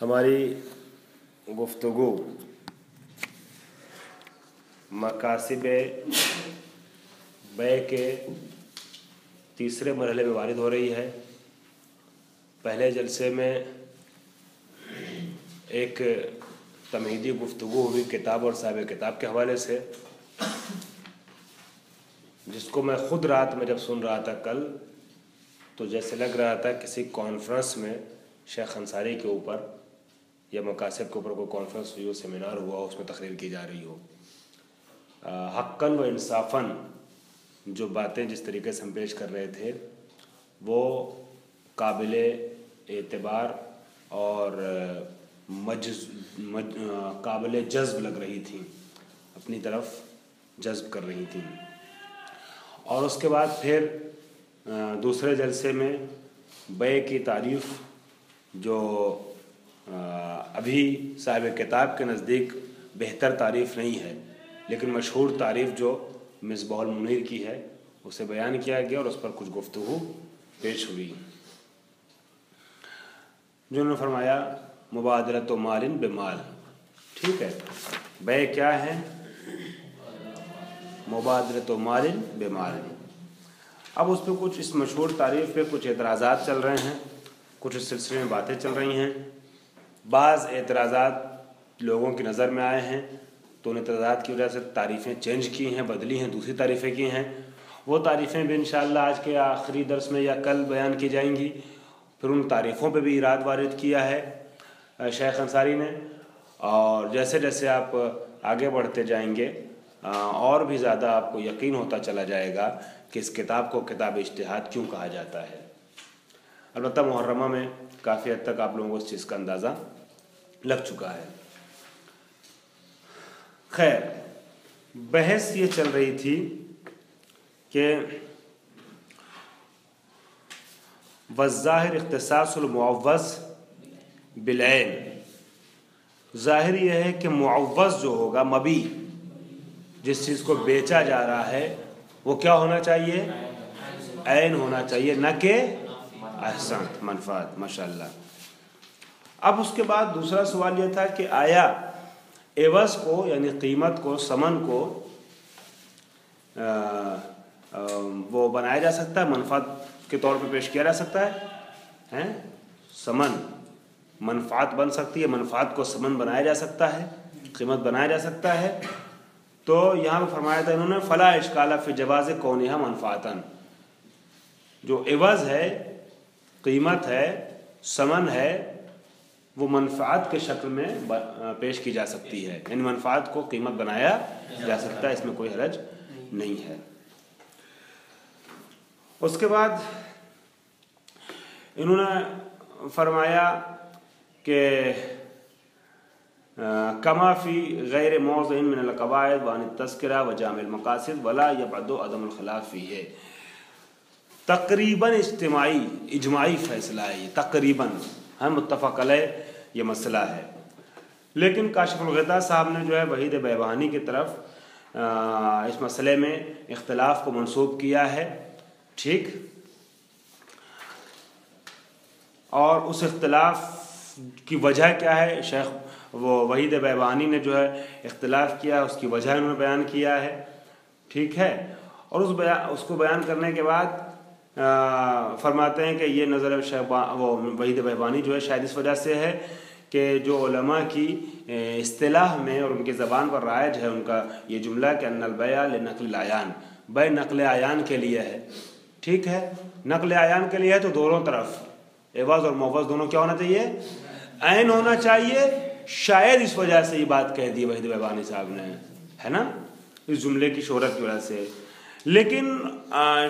ہماری گفتگو مقاصد بیع کے تیسرے مرحلے میں وارد ہو رہی ہے۔ پہلے جلسے میں ایک تمہیدی گفتگو ہوئی کتاب اور صاحب کتاب کے حوالے سے، جس کو میں خود رات میں جب سن رہا تھا کل تو جیسے لگ رہا تھا کسی کانفرنس میں شیخ انصاری کے اوپر یا مقاصد کے اوپر کوئی کانفرنس ہوئی ہو، سیمینار ہوا ہو، اس میں تقریر کی جا رہی ہو۔ حقاً و انصافاً جو باتیں جس طریقے سے ہم پیش کر رہے تھے وہ قابل اعتبار اور قابل جذب لگ رہی تھیں، اپنی طرف جذب کر رہی تھیں۔ اور اس کے بعد پھر دوسرے جلسے میں بیع کی تعریف جو ابھی صاحب کتاب کے نزدیک بہتر تعریف نہیں ہے، لیکن مشہور تعریف جو مصباح المنیر کی ہے اسے بیان کیا گیا اور اس پر کچھ گفتگو پیش ہوئی۔ جنہوں نے فرمایا مبادلۃ مال بمال، ٹھیک ہے، بیع کیا ہے؟ مبادلۃ مال بمال۔ اب اس پہ کچھ اس مشہور تعریف پہ کچھ اعتراضات چل رہے ہیں، کچھ اس سلسلے میں باتیں چل رہی ہیں۔ بعض اعتراضات لوگوں کی نظر میں آئے ہیں تو ان اعتراضات کی وجہ سے تعریفیں چینج کی ہیں، بدلی ہیں، دوسری تعریفیں کی ہیں۔ وہ تعریفیں بھی انشاءاللہ آج کے آخری درس میں یا کل بیان کی جائیں گی۔ پھر ان تعریفوں پہ بھی اراد وارد کیا ہے شیخ انصاری نے، اور جیسے جیسے آپ آگے بڑھتے جائیں گے اور بھی زیادہ آپ کو یقین ہوتا چلا جائے گا کہ اس کتاب کو کتاب اجتہاد کیوں کہا جاتا ہے۔ البتہ محرمہ میں کافی حد تک آپ لوگوں کو اس چیز کا اندازہ لگ چکا ہے۔ خیر، بحث یہ چل رہی تھی کہ والظاہر اختصاص المعوض بالعین، ظاہر یہ ہے کہ معوض جو ہوگا، مبیع، جس چیز کو بیچا جا رہا ہے وہ کیا ہونا چاہیے؟ عین ہونا چاہیے، نہ کہ احسنت، منفعت، ماشاءاللہ۔ اب اس کے بعد دوسرا سوال یہ تھا کہ آیا عوض کو یعنی قیمت کو، ثمن کو وہ بنایا جا سکتا ہے، منفعت کے طور پہ پیش کیا جا سکتا ہے؟ ثمن منفعت بن سکتی ہے، منفعت کو ثمن بنایا جا سکتا ہے، قیمت بنایا جا سکتا ہے۔ تو یہاں پہ فرمایا تھا انہوں نے فلا اشکال فی جواز کونہا منفعتن، جو عوض ہے، قیمت ہے، ثمن ہے، وہ منفعت کے شکل میں پیش کی جا سکتی ہے، یعنی منفعت کو قیمت بنایا جا سکتا ہے، اس میں کوئی حرج نہیں ہے۔ اس کے بعد انہوں نے فرمایا کہ کما فی غیر موضع من القواعد وعن التذکرہ وجامع المقاصد ولا یبعد عدم الخلاف فیہ، تقریباً اجماعی فیصلہ ہے، یہ تقریباً ہم متفق علیہ یہ مسئلہ ہے، لیکن کاشف الغطاء صاحب نے جو ہے وحید بیبانی کی طرف اس مسئلے میں اختلاف کو منسوب کیا ہے، ٹھیک، اور اس اختلاف کی وجہ کیا ہے؟ شیخ وہ وحید بیبانی نے جو ہے اختلاف کیا، اس کی وجہ انہوں نے بیان کیا ہے، ٹھیک ہے، اور اس کو بیان کرنے کے بعد فرماتے ہیں کہ یہ نظر وہ وحید بیبانی جو ہے شاید اس وجہ سے ہے کہ جو علماء کی اصطلاح میں اور ان کی زبان پر رائج ہے ان کا یہ جملہ کہ ان البیع لنقل العیان، بیع نقل عیان کے لیے ہے، ٹھیک ہے، نقل عیان کے لیے ہے، تو دونوں طرف عوض اور معوض دونوں کیا ہونا چاہیے؟ عین ہونا چاہیے۔ شاید اس وجہ سے یہ بات کہہ دی وحید بیبانی صاحب نے، ہے نا، اس جملے کی شہرت کی وجہ سے۔ لیکن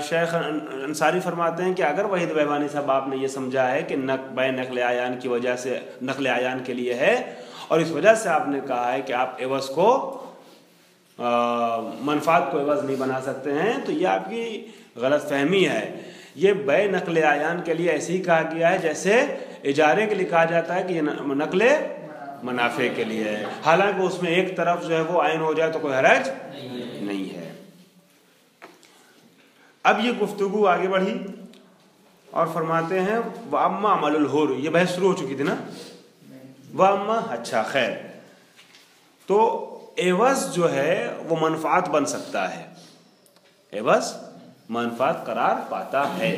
شیخ انصاری فرماتے ہیں کہ اگر وحید بیبانی صاحب آپ نے یہ سمجھا ہے کہ بیع نقل عیان کی وجہ سے، نقل عیان کے لیے ہے، اور اس وجہ سے آپ نے کہا ہے کہ آپ عوض کو منفعت کو عوض نہیں بنا سکتے ہیں، تو یہ آپ کی غلط فہمی ہے۔ یہ بیع نقل عیان کے لیے ایسے ہی کہا گیا ہے جیسے اجارے کے لیے کہا جاتا ہے کہ یہ نقل منافع کے لیے ہے، حالانکہ اس میں ایک طرف جو ہے وہ عین ہو جائے تو کوئی حرج نہیں ہے۔ اب یہ گفتگو آگے بڑھی اور فرماتے ہیں وَأَمَّا عَمَلُ الْحُرِّ، یہ بحث شروع ہو چکی تھی نا، वामा, अच्छा खैर, तो एवज जो है वो मनफात बन सकता है, एवज मनफात करार पाता है,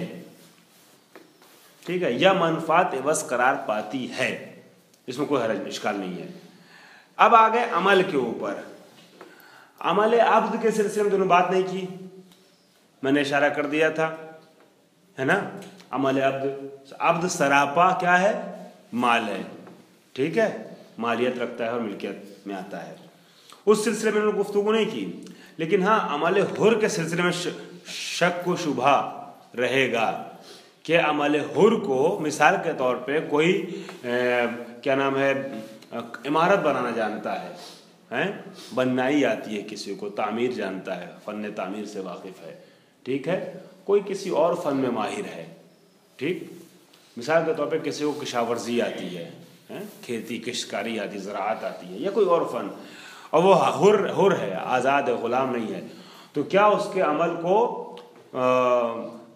ठीक है, या मनफात एवज करार पाती है, इसमें कोई हरज इश्काल नहीं है। अब आ गए अमल के ऊपर। अमल अब्द के सिलसिले में दोनों बात नहीं की, मैंने इशारा कर दिया था, है ना। अमल अब्द, अब्द सरापा क्या है, माल है, ठीक है, मालियत रखता है और मिल्कियत में आता है, उस सिलसिले में उन्होंने गुफ्तगू नहीं की। लेकिन हाँ, अमल हुर के सिलसिले में शक व शुबहा रहेगा कि अमल हुर को मिसाल के तौर पे कोई क्या नाम है, इमारत बनाना जानता है, बननाई आती है, किसी को तामीर जानता है, फ़न तामीर से वाकिफ़ है, ठीक है, कोई किसी और फ़न में माहिर है, ठीक, मिसाल के तौर पे किसी को किशावर्जी आती है, खेती किश्तकारी आती है, ज़राअत आती है, या कोई और फ़न, और वो हुर है, आज़ाद है, ग़ुलाम नहीं है, तो क्या उसके अमल को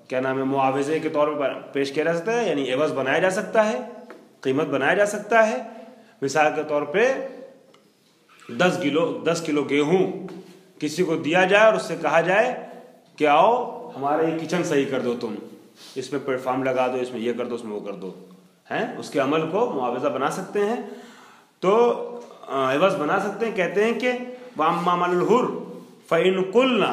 क्या नाम है, मुआवज़े के तौर पर पेश किया जा सकता है, यानी एवज़ बनाया जा सकता है, कीमत बनाया जा सकता है। मिसाल के तौर पे 10 किलो गेहूँ किसी को दिया जाए और उससे कहा जाए कि आओ हमारा ये किचन सही कर दो, तुम इसमें प्लेटफॉर्म लगा दो, इसमें ये कर दो, उसमें वो कर दो, हैं, उसके अमल को मुआवजा बना सकते हैं, तो एवज बना सकते हैं। कहते हैं कि वाम्माल हुर फ़इन कुलना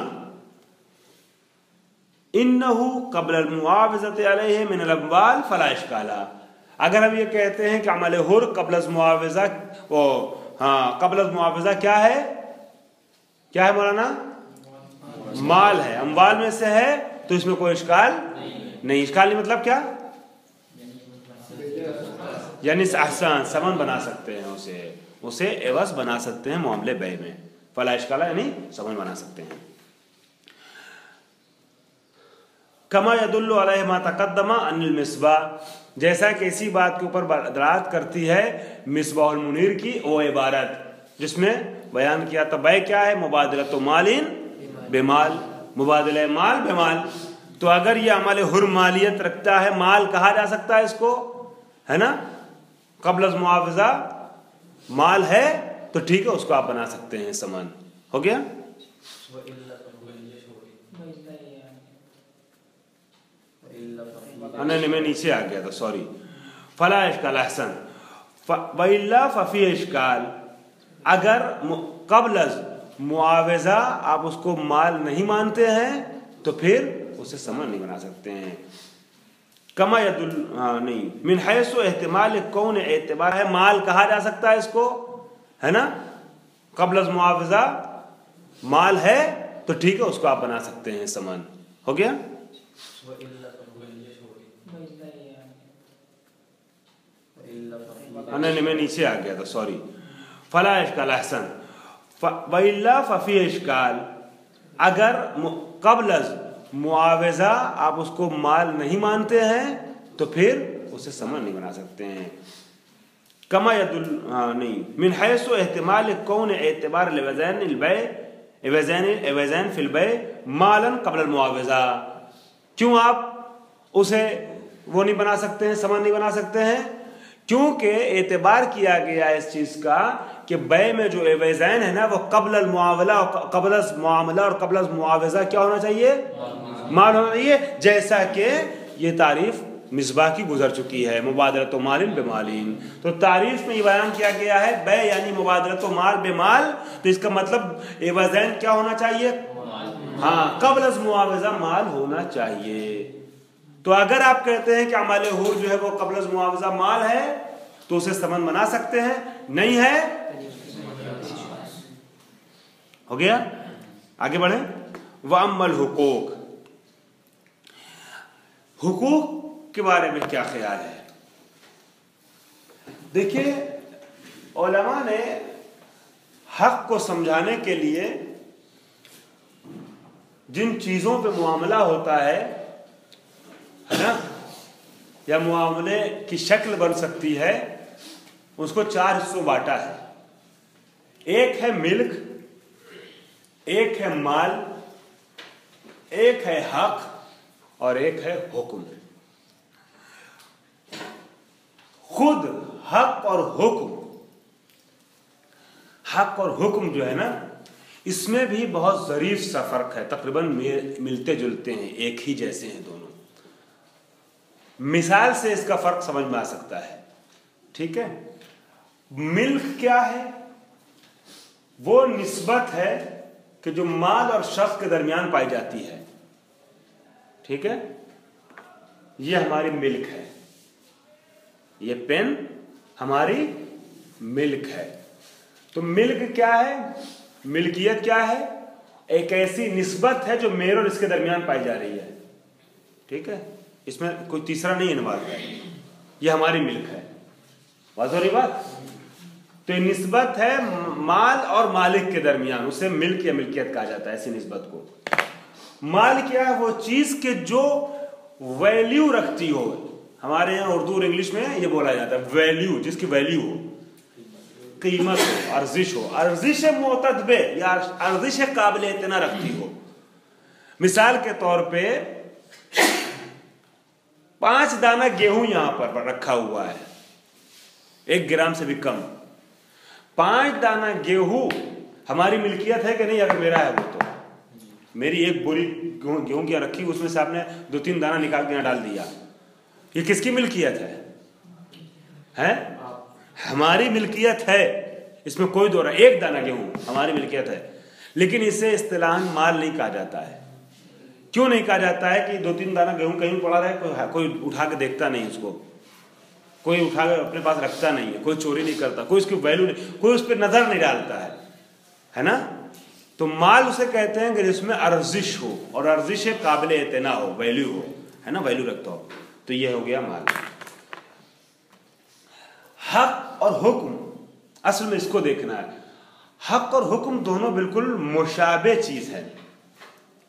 इन्नहु क़ब्ल अल-मुआवज़ति अलैहि मिन अल-अम्वाल फ़ला इश्काला। अगर हम ये कहते हैं कि अमल हुर क़ब्ल अल-मुआवज़ा, वो हाँ, क़ब्ल अल-मुआवज़ा क्या है, क्या है मौलाना, माल है, अम्वाल में से है, तो इसमें कोई इश्काल नहीं। इश्काल नहीं मतलब क्या, यानी आसान समन बना सकते हैं, उसे एवज बना सकते हैं मामले बे में, फला इश्काला यानी समन बना सकते हैं। कमा यदुल्लु अलैहि मा तक़द्दमा अनिल मिसबाह, जैसा कि इसी बात के ऊपर दलालत करती है मिसबाहुल मुनीर की वो इबारत, जिसमें बयान किया था बै क्या है, मुबादलतु मालिन बेमाल, मुबादला माल बेमाल। तो अगर ये अमल हुर मालियत रखता है, माल कहा जा सकता है इसको, है ना, क़ब्ल मुआवज़ा माल है, तो ठीक है, उसको आप बना सकते हैं, समन हो गया। नहीं, मैं नीचे आ गया था, सॉरी। फला इश्काल, अहसन, वइल्ला फफी इश्काल, अगर क़ब्ल मुआवज़ा आप उसको माल नहीं मानते हैं तो फिर उसे समन नहीं बना सकते हैं। कमा यदुल नहीं मिन हैसु एहतिमाल कौन एतबार है, माल कहा जा सकता है इसको, है ना, क़ब्ल मुआवज़ा माल है, तो ठीक है, उसको आप बना सकते हैं, समन हो गया। नहीं, मैं नीचे आ गया था, सॉरी। फला इश्काल, अहसन, वइल्ला फफी इश्काल, अगर क़ब्ल मुआवज़ा आप उसको माल नहीं मानते हैं तो फिर उसे समन नहीं बना सकते हैं। कमा यदुल नहीं मिन हैसु एहतिमाल कौन एतबार एवज़ैन फिल बै मालन क़ब्ल मुआवज़ा, क्यों आप उसे वो नहीं बना सकते हैं, समन नहीं बना सकते हैं, क्योंकि एतबार किया गया इस चीज़ का कि बै में जो एवज़ैन है ना, वो क़ब्ल मुआवला और क़ब्ल मुआमला और क़ब्ल मुआवज़ा क्या होना चाहिए, माल होना चाहिए, जैसा कि ये तारीफ मिसबाह की गुजर चुकी है, मुबादलतु मालिन बेमालिन। तो तारीफ में ये बयान किया गया है बै यानी मुबादलतु माल बेमाल, तो इसका मतलब एवज़ैन क्या होना चाहिए, हाँ, क़ब्ल मुआवज़ा माल होना चाहिए। तो अगर आप कहते हैं कि अमल हुर जो है वो क़ब्ल मुआवज़ा माल है, तो उसे समन बना सकते हैं, नहीं है, हो गया। आगे बढ़े। व अम्मल हुकूक, हुकूक के बारे में क्या ख्याल है। देखिए, उलमा ने हक को समझाने के लिए जिन चीजों पे मुआमला होता है ना, या मुआमले की शक्ल बन सकती है, उसको 4 हिस्सों बांटा है। एक है मिल्क, एक है माल, एक है हक और एक है हुक्म। खुद حق اور حکم جو ہے نا، اس میں بھی بہت ظریف سا فرق ہے، تقریباً ملتے جلتے ہیں، ایک ہی جیسے ہیں دونوں. مثال سے اس کا فرق سمجھ میں آ سکتا ہے. ٹھیک ہے. ملک کیا ہے؟ وہ نسبت ہے کہ جو مال اور شخص کے درمیان پائی جاتی ہے. ٹھیک ہے. یہ ہماری ملک ہے، یہ پین ہماری ملک ہے. تو ملک کیا ہے؟ ملکیت کیا ہے؟ ایک ایسی نسبت ہے جو میرے اور اس کے درمیان پائی جا رہی ہے. ٹھیک ہے. اس میں کوئی تیسرا نہیں انوالو ہے، یہ ہماری ملک ہے. واضح ہو رہی بات؟ تو یہ نسبت ہے مال اور مالک کے درمیان، اسے ملک یا ملکیت کہا جاتا ہے ایسی نسبت کو. مال کیا ہے؟ وہ چیز کے جو ویلیو رکھتی ہو. ہمارے یہاں اردو اور انگلش میں یہ بولا جاتا ہے ویلیو، جس کی ویلیو ہو، قیمت ہو، ارزش ہو، ارزش معتدبہ یا ارزش قابل اعتنا رکھتی ہو. مثال کے طور پہ 5 دانہ گیہوں یہاں پر رکھا ہوا ہے، 1 گرام سے بھی کم. 5 دانہ گیہوں ہماری ملکیت ہے کہ نہیں؟ اگر میرا ہے وہ تو میری ایک بوری گیہوں کی رکھی، اس میں سے آپ نے 2-3 دانہ نکال کے یہاں ڈال دیا، یہ کس کی ملکیت ہے؟ ہماری ملکیت ہے، اس میں کوئی دو رہا. 1 دانہ گیہوں ہماری ملکیت ہے، لیکن اسے اصطلاحاً مال نہیں کہا جاتا ہے. کیوں نہیں کہا جاتا ہے؟ کہ 2-3 دانہ گیہوں کہیں پڑا رہے، کوئی اٹھا کے دیکھتا نہیں اس کو، کوئی اٹھا کے اپنے پاس رکھتا نہیں ہے، کوئی چوری نہیں کرتا، کوئی اس کی ویلیو نہیں، کوئی اس پہ نظر نہیں ڈالتا ہے نا. تو مال اسے کہتے ہیں کہ جس میں ارزش ہو اور ارزش قابل اعتنا ہو، ویلیو ہو، ہے نا، ویلیو رکھتا ہو. تو یہ ہو گیا مال. حق اور حکم، اصل میں اس کو دیکھنا ہے. حق اور حکم دونوں بالکل مشابہ چیز ہے.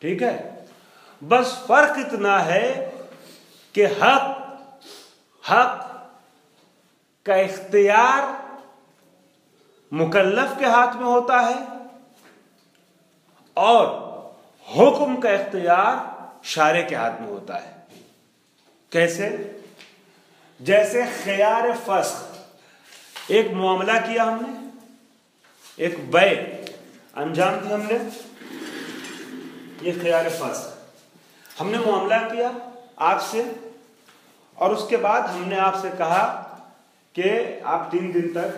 ٹھیک ہے. بس فرق اتنا ہے کہ حق کا اختیار مکلف کے ہاتھ میں ہوتا ہے اور حکم کا اختیار شارع کے ہاتھ میں ہوتا ہے. کیسے؟ جیسے خیار فسخ، ایک معاملہ کیا ہم نے، ایک بیع انجام دی ہم نے، یہ خیار فسخ. ہم نے معاملہ کیا آپ سے، اور اس کے بعد ہم نے آپ سے کہا کہ آپ 3 دن تک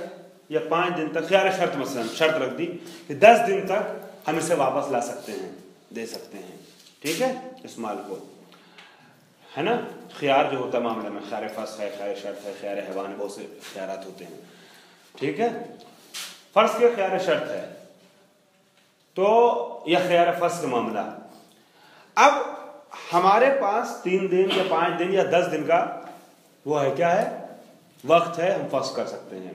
یا 5 دن تک، خیار شرط مثلا شرط رکھ دی کہ 10 دن تک ہم اسے واپس لا سکتے ہیں، دے سکتے ہیں. ٹھیک ہے. اس مال کو، ہے نا. خیار جو ہوتا ہے معاملے میں، خیار فسخ ہے، خیار شرط ہے، خیار حیوان، بہت سے خیارات ہوتے ہیں. ٹھیک ہے. فرض کے خیار شرط ہے تو یہ خیار فسخ کا معاملہ. اب ہمارے پاس 3 دن یا 5 دن یا 10 دن کا وہ ہے، کیا ہے، وقت ہے، ہم فسخ کر سکتے ہیں.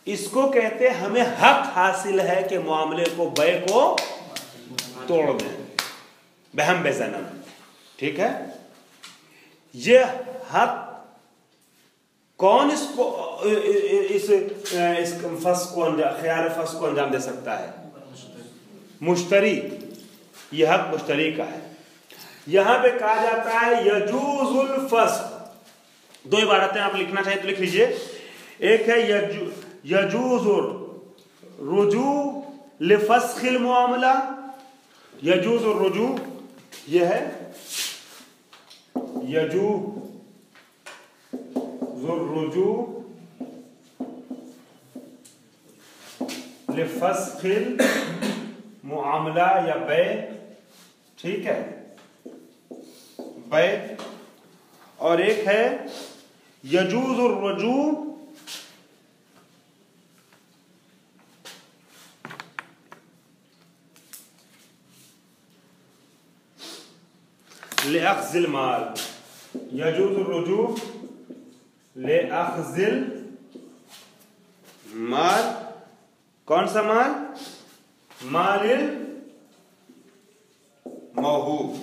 اس کو کہتے ہیں ہمیں حق حاصل ہے کہ معاملے کو، بیع کو توڑ دیں بہم بزنم. ٹھیک ہے. یہ حق کون اس کو، اس فسخ کو، خیار فسخ کو انجام دے سکتا ہے؟ مشتری. یہ حق مشتری کا ہے. یہاں پہ کہا جاتا ہے یجوز الفسخ. 2 عبارتیں آپ لکھنا چاہیے تو لکھ لیجئے. ایک ہے یجوز الرجوع لفسخ المعاملہ، یجوز الرجوع، یہ ہے یجوز الرجوع لفسخ المعاملہ یا بیع. ٹھیک ہے، بیع. اور ایک ہے یجوز الرجوع لأخذ المال. یجوز الرجوع لأخذ المال. کون سا مال؟ مال الموہوب.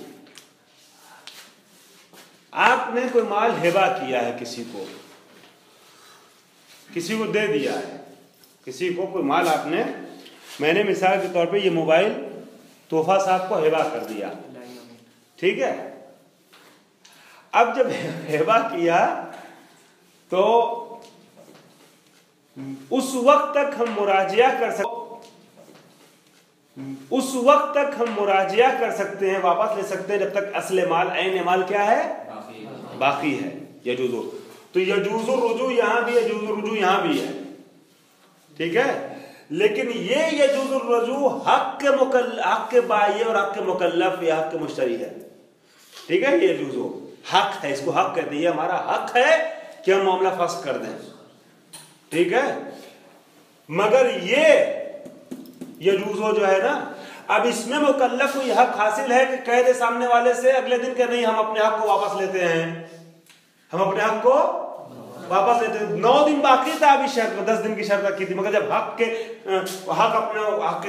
آپ نے کوئی مال ہبہ کیا ہے، کسی کو دے دیا ہے، کسی کو کوئی مال آپ نے، میں نے مثال کے طور پہ یہ موبائل تحفہ صاحب کو ہبہ کر دیا. ٹھیک ہے. اب جب ہبہ کیا تو उस वक्त तक हम मुराजिया कर सकते हैं, वापस ले सकते हैं, जब तक असले माल, ऐन माल क्या है, बाकी है। यजूज़ु, तो यजूज़ु रुजू यहाँ भी, यजूज़ु रुजू यहाँ भी है, ठीक है। लेकिन ये यजूज़ु रुजू हक के बाई और हक के मुकल्लफ या हक के मुश्तरी है, ठीक है। ये यजूज़ु हक है, इसको हक कहते हैं, ये हमारा हक है कि हम मामला फस्ख कर दें, ठीक है। मगर ये यजूज़ो जो है ना, अब इसमें मुकल्लफ को यह हक हासिल है कि कह दे सामने वाले से अगले दिन के नहीं, हम अपने हक को वापस लेते हैं, हम अपने हक को वापस लेते हैं। 9 दिन बाकी था अभी शर्त, 10 दिन की शर्त रखी थी, मगर जब हक के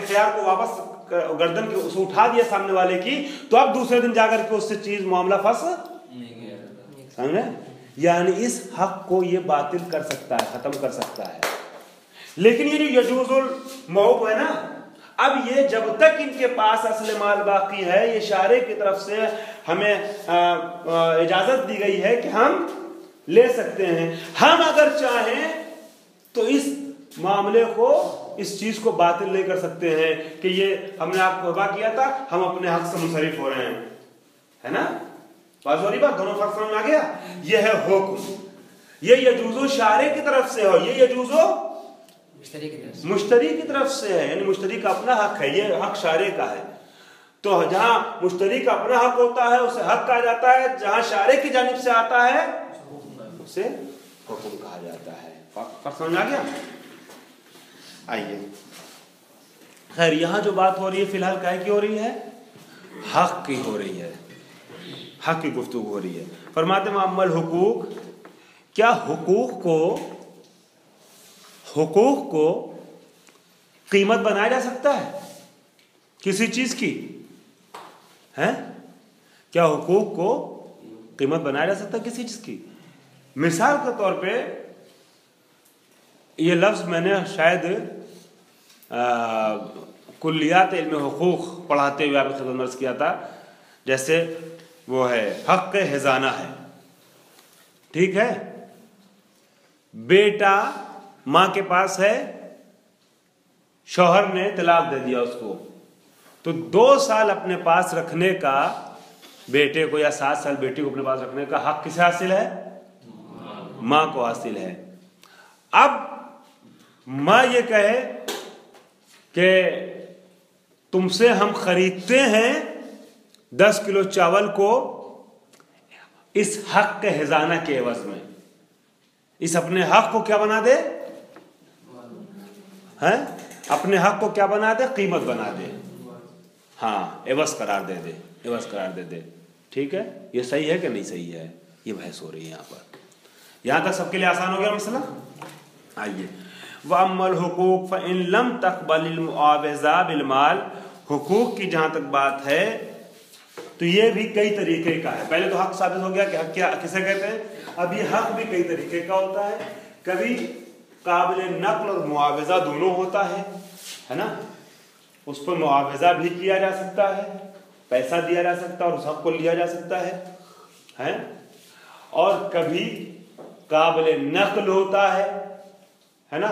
ख्याल को वापस गर्दन के उसे उठा दिया सामने वाले की, तो अब दूसरे दिन जाकर के उससे चीज मामला फंस समझे। यानी इस हक को ये बातिल कर सकता है, खत्म कर सकता है। लेकिन ये जो यजूज़ुल मौक़ है ना, अब ये जब तक इनके पास असले माल बाकी है, ये शारे की तरफ से हमें इजाजत दी गई है कि हम ले सकते हैं। हम अगर चाहें तो इस मामले को, इस चीज को बातिल नहीं कर सकते हैं कि ये हमने आपको हवा किया था, हम अपने हक से मुनसरिफ हो रहे हैं, है ना। बात हो रही बात, दोनों फर्क समझ में आ गया। ये है हुक्म, ये यजूज़ो शारे की तरफ से हो, ये यजूज़ो मुश्तरी की तरफ से है, यानी मुश्तरी का अपना हक है, ये हक शारे का है। तो जहां मुश्तरी का अपना हक होता है उसे हक कहा जाता है, जहां शारे की जानिब से आता है उसे हुक्म कहा जाता है। फर्क समझ आ गया। आइए, खैर यहां जो बात हो रही है फिलहाल काहे की हो रही है, हक की हो रही है, हक की गुफ्तगू हो रही है। फरमाते मुअम्मल हुकूक, क्या हुकूक को कीमत बनाया जा सकता है किसी चीज की, है? क्या हुकूक को कीमत बनाया जा सकता है किसी चीज की? मिसाल के तौर पे ये लफ्ज मैंने शायद कुल्लियात इल्म हुकूक पढ़ाते हुए आपकी खिदमत में अर्ज किया था। जैसे वो है हक हिजाना है, ठीक है। बेटा माँ के पास है, शौहर ने तलाक दे दिया उसको, तो 2 साल अपने पास रखने का बेटे को या 7 साल बेटी को अपने पास रखने का हक किसे हासिल है? माँ को हासिल है। अब माँ ये कहे कि तुमसे हम खरीदते हैं 10 किलो चावल को इस हक के हिजाना के एवज में, इस अपने हक को क्या बना दे, हैं? अपने हक को क्या बना दे, कीमत बना दे, हाँ, एवज करार दे दे, एवज करार दे दे, ठीक है। ये सही है कि नहीं सही है, ये बहस हो रही है यहाँ पर। यहाँ तक सबके लिए आसान हो गया मसला। आइए, वअम्मल हुकूक फ़इन लम तक़बलिल मुआवज़ा बिल माल, हुकूक की जहाँ तक बात है तो ये भी कई तरीके का है। पहले तो हक साबित हो गया कि हक क्या किसे कहते हैं। अब ये हक भी कई तरीके का होता है, कभी काबिल नक़ल और मुआवज़ा दोनों होता है ना। उस पर मुआवज़ा भी किया जा सकता है, पैसा दिया जा सकता है और उस हक को लिया जा सकता है। और कभी काबिल नक़ल होता है ना,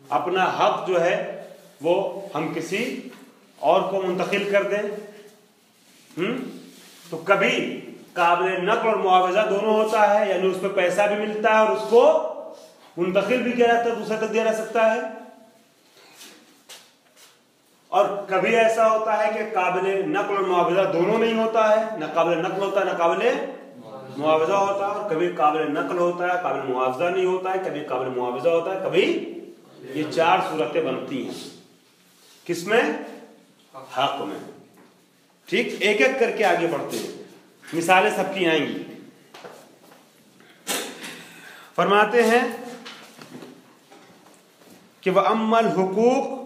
अपना हक जो है वो हम किसी और को मुंतकिल कर दें। तो कभी काबिल नक़ल और मुआवज़ा दोनों होता है, यानी उस पर पैसा भी मिलता है और उसको मुंतकिल भी किया जाता है, दूसरे तक दिया जा सकता है। और कभी ऐसा होता है कि काबिल नक़ल और मुआवज़ा दोनों नहीं होता है, न काबिल नक़ल होता है न काबिल मुआवज़ा होता है। और कभी काबिल नक़ल होता है, काबिल मुआवज़ा नहीं होता है, कभी काबिल मुआवज़ा होता है, कभी ये 4 सूरतें बनती हैं किसमें, हक में। ठीक, एक एक करके आगे बढ़ते हैं, मिसालें सबकी आएंगी। फरमाते हैं कि वअम्मल हुकूक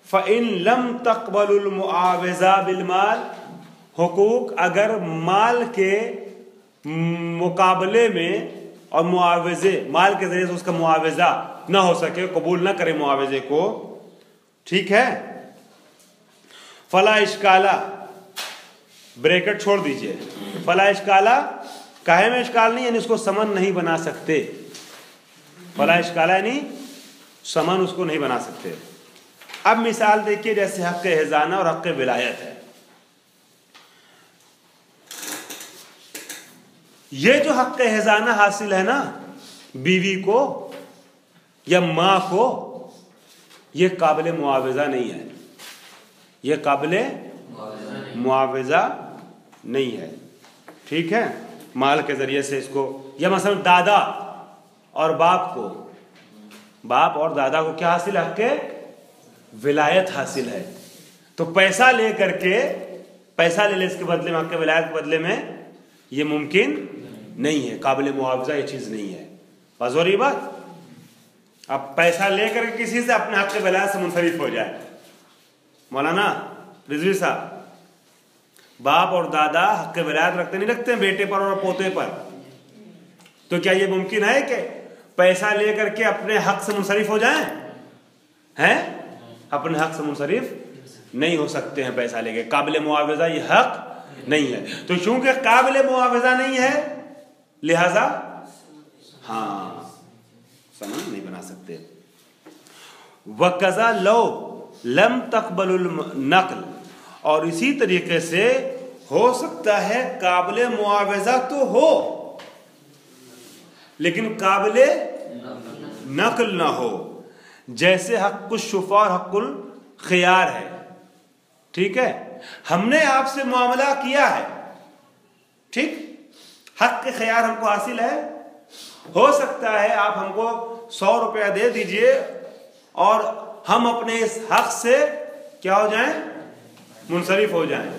फ़इन लम तक़बलुल मुआवज़ा बिल माल, हुकूक अगर माल के मुकाबले में और मुआवजे, माल के जरिए से उसका मुआवजा ना हो सके, कबूल ना करे मुआवजे को, ठीक है। फला इश्काला, ब्रैकेट छोड़ दीजिए, फला इश्काला काहे में इश्काल नहीं, यानी उसको समन नहीं बना सकते। फला इश्काला यानी समन उसको नहीं बना सकते। अब मिसाल देखिए, जैसे हक़ हिज़ाना और हक़ विलायत है। ये जो हक़ हिज़ाना हासिल है ना बीवी को या माँ को, ये काबिल मुआवजा नहीं है, ये काबिल मुआवजा नहीं है। ठीक है, माल के ज़रिए से इसको, या मसलन दादा और बाप को, बाप और दादा को क्या हासिल है? हक़ विलायत हासिल है। तो पैसा ले करके, पैसा ले ले इसके बदले में, हक़ विलायत के बदले में, ये मुमकिन नहीं है, काबिल मुआवजा ये चीज़ नहीं है। बस हो रही बात। अब पैसा ले करके किसी से अपने हक़ विलायत से मुनसरिफ हो जाए, मौलाना रिजवी साहब, बाप और दादा हक़ विलायत रखते नहीं रखते हैं बेटे पर और पोते पर, तो क्या ये मुमकिन है कि पैसा लेकर के अपने हक़ से मुनसरिफ हो जाएं? हैं? अपने हक़ से मुनसरिफ नहीं हो सकते हैं पैसा लेके। काबिल मुआवजा ये हक़ नहीं है। तो चूंकि काबिल मुआवजा नहीं है, लिहाजा हाँ समन नहीं बना सकते। वकज़ा लो लम तक़बलुल नक़ल, और इसी तरीके से हो सकता है काबिल मुआवजा तो हो लेकिन काबिल नक़ल ना हो। जैसे हक़्क़ुल शुफ़ा और हक़्क़ुल ख़ियार है। ठीक है, हमने आपसे मामला किया है, ठीक, हक़ ख़ियार हमको हासिल है। हो सकता है आप हमको 100 रुपया दे दीजिए और हम अपने इस हक़ से क्या हो जाएं? मुनसरिफ हो जाएं।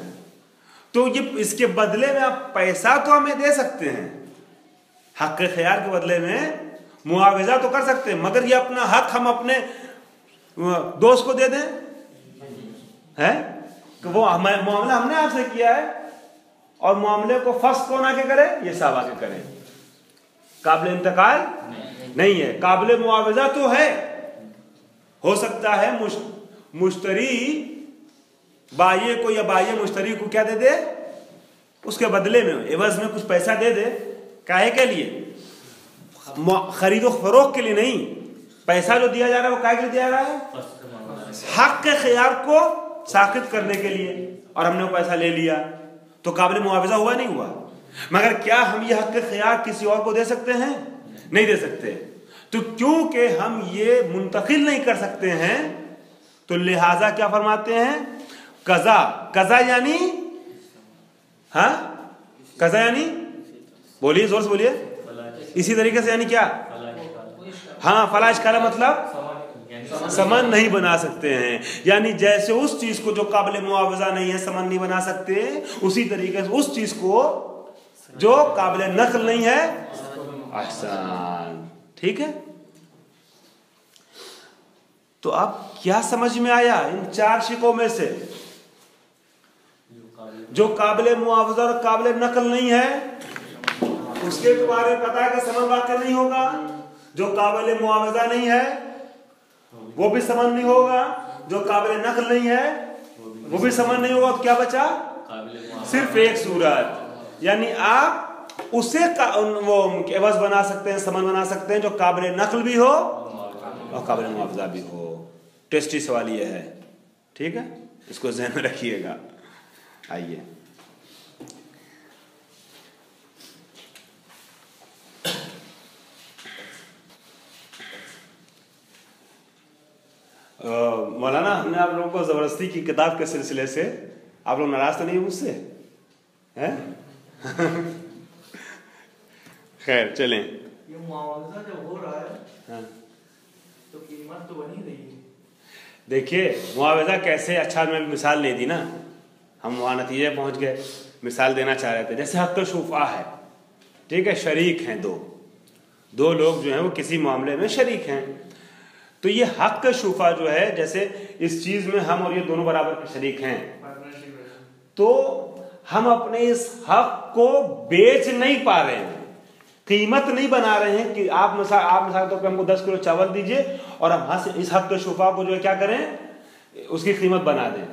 तो ये इसके बदले में आप पैसा तो हमें दे सकते हैं, हक़ ख़ियार के बदले में मुआवजा तो कर सकते हैं, मगर ये अपना हक़ हम अपने दोस्त को दे दें, है कि वो मामला हमने आपसे किया है और मामले को फर्स्ट कौन आके करे? ये साहब आके करें। काबिल इंतकाल नहीं है, काबिल मुआवजा तो है। हो सकता है मुश्तरी बाये को या बाये मुश्तरी को क्या दे दे? उसके बदले में एवज में कुछ पैसा दे दे। काहे के लिए? खरीदो फरोख्त के लिए नहीं, पैसा जो दिया जा रहा है वो काहे के लिए दिया जा रहा है? हक़ के ख़ियार को साकित करने के लिए, और हमने वो पैसा ले लिया तो काबिल मुआवजा हुआ नहीं हुआ। मगर क्या हम ये हक़ ख़ियार किसी और को दे सकते हैं? नहीं दे सकते। तो क्योंकि हम ये मुंतकिल नहीं कर सकते हैं, तो लिहाजा क्या फरमाते हैं? कज़ा, कज़ा यानी, हाँ कज़ा यानी, बोलिए जोर से बोलिए, इसी तरीके से यानी क्या? हाँ, फला इश्काल मतलब समन नहीं बना सकते हैं। यानी जैसे उस चीज को जो काबिल मुआवजा नहीं है समन नहीं बना सकते, उसी तरीके से उस चीज को जो काबिल नक़ल नहीं है आसान। ठीक है, तो अब क्या समझ में आया इन 4 शिकों में से? जो काबिल मुआवजा और काबिल नक़ल नहीं है उसके बारे में पता है कि समन वाक़ई नहीं होगा। जो काबिल मुआवजा नहीं है वो भी समन नहीं होगा, जो काबिल नक़ल नहीं है वो भी समन नहीं होगा। तो क्या बचा? सिर्फ एक सूरत, यानी आप उसे वो एवज बना सकते हैं, समन बना सकते हैं जो काबिल नक़ल भी हो और काबिल मुआवजा भी हो। टेस्टी सवाल ये है, ठीक है, इसको ज़हन में रखिएगा। आइए मौलाना, हमने आप लोगों को ज़बरदस्ती की किताब के सिलसिले से, आप लोग नाराज तो नहीं है मुझसे? हैं? खैर चलें। ये मुआवजा जब हो रहा है, हाँ, तो कीमत तो बनी रही है। देखिए मुआवजा कैसे, अच्छा मैं मिसाल नहीं दी ना, हम वहाँ नतीजे पहुँच गए। मिसाल देना चाह रहे थे, जैसे हक़्क़ुल शुफ़ा है, ठीक है, शरीक हैं दो लोग जो हैं वो किसी मामले में शरीक हैं। तो ये हक़्क़ शुफ़ा जो है, जैसे इस चीज़ में हम और ये दोनों बराबर के शरीक हैं, तो हम अपने इस हक़ को बेच नहीं पा रहे हैं, कीमत नहीं बना रहे हैं कि आप मिसाल तौर पे हमको 10 किलो चावल दीजिए और हम हाँ से इस हक़्क़ शुफ़ा को जो है क्या करें, उसकी कीमत बना दें।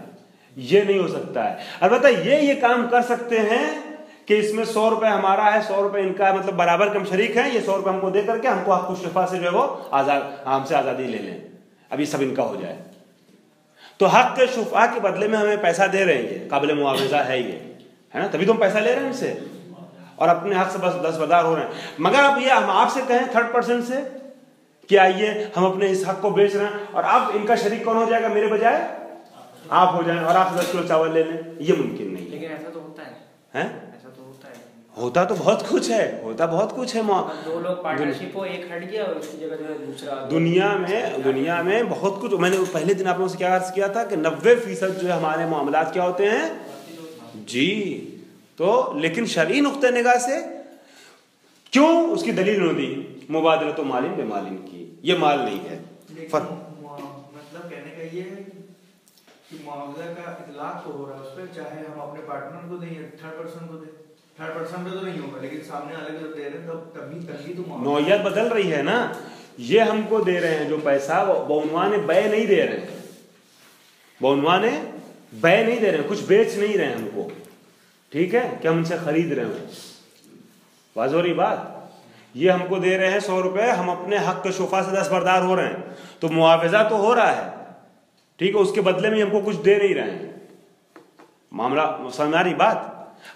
ये नहीं हो सकता है। अलबत्ता ये काम कर सकते हैं کہ اس میں 100 روپے ہمارا ہے 100 روپے ان کا ہے, مطلب برابر کے ہم شریک ہیں, یہ 100 روپے ہم کو دے کر کے ہم کو حق الشفا سے جو ہے وہ ہم سے آزادی لے لیں, اب یہ سب ان کا ہو جائے. تو حق شفا کے بدلے میں ہمیں پیسہ دے رہے ہیں, یہ قابل معاوضہ ہے, یہ ہے نا, تبھی تو ہم پیسہ لے رہے ہیں ان سے اور اپنے حق سے بس دستبردار ہو رہے ہیں. مگر اب یہ ہم آپ سے کہیں تھرڈ پرسن سے کہ آئیے ہم اپنے اس حق کو بیچ رہے ہیں اور اب ان کا شریک کون ہو جائے گا, میرے بجائے آپ ہو جائیں اور آپ 10 کلو چاول لے لیں, یہ ممکن نہیں. لیکن ایسا تو ہوتا ہے, ایسا تو ہوتا ہے, ہوتا تو بہت کچھ ہے, ہوتا بہت کچھ ہے. دو لوگ پارٹنرشپ ہو, ایک ہٹ گیا اور اس کی جگہ جو ہے دوسرا. دنیا میں بہت کچھ. میں نے پہلے دن آپ لوگوں سے کیا عرض کیا تھا کہ 90% جو ہے ہمارے معاملات کیا ہوتے ہیں جی. تو لیکن شرعی نقطہ نگاہ سے کیوں اس کی دلیل انہوں نے دی مبادلۃ مال بمال کی, یہ مال نہیں ہے. مطلب کہنے کا یہ ہے کہ معاوضہ کا اطلاق تو ہو رہا ہے اس پہ, چاہے ہم اپنے پارٹنر کو دیں یا تھرڈ پرسن کو دیں. تھرڈ پرسن پہ تو نہیں ہوگا, لیکن سامنے والے کو دے رہے ہیں تبھی تو نوعیت بدل رہی ہے نا. یہ ہم کو دے رہے ہیں جو پیسہ بعنوان بیع نہیں دے رہے ہیں, بعنوان بیع نہیں دے رہے ہیں, کچھ بیچ نہیں رہے ہیں ہم کو, ٹھیک ہے, کہ ہم ان سے خرید رہے ہیں. واضح ہو رہی بات. یہ ہم کو دے رہے ہیں 100 روپے, ہم اپنے حق کے شفا سے دستبردار ہو رہے ہیں, تو معاوضہ تو ہو رہا ہے, ٹھیک ہے, اس کے بدلے میں ہم کو کچھ دے نہیں رہے ہیں. معاملہ سمجھ آ رہی بات.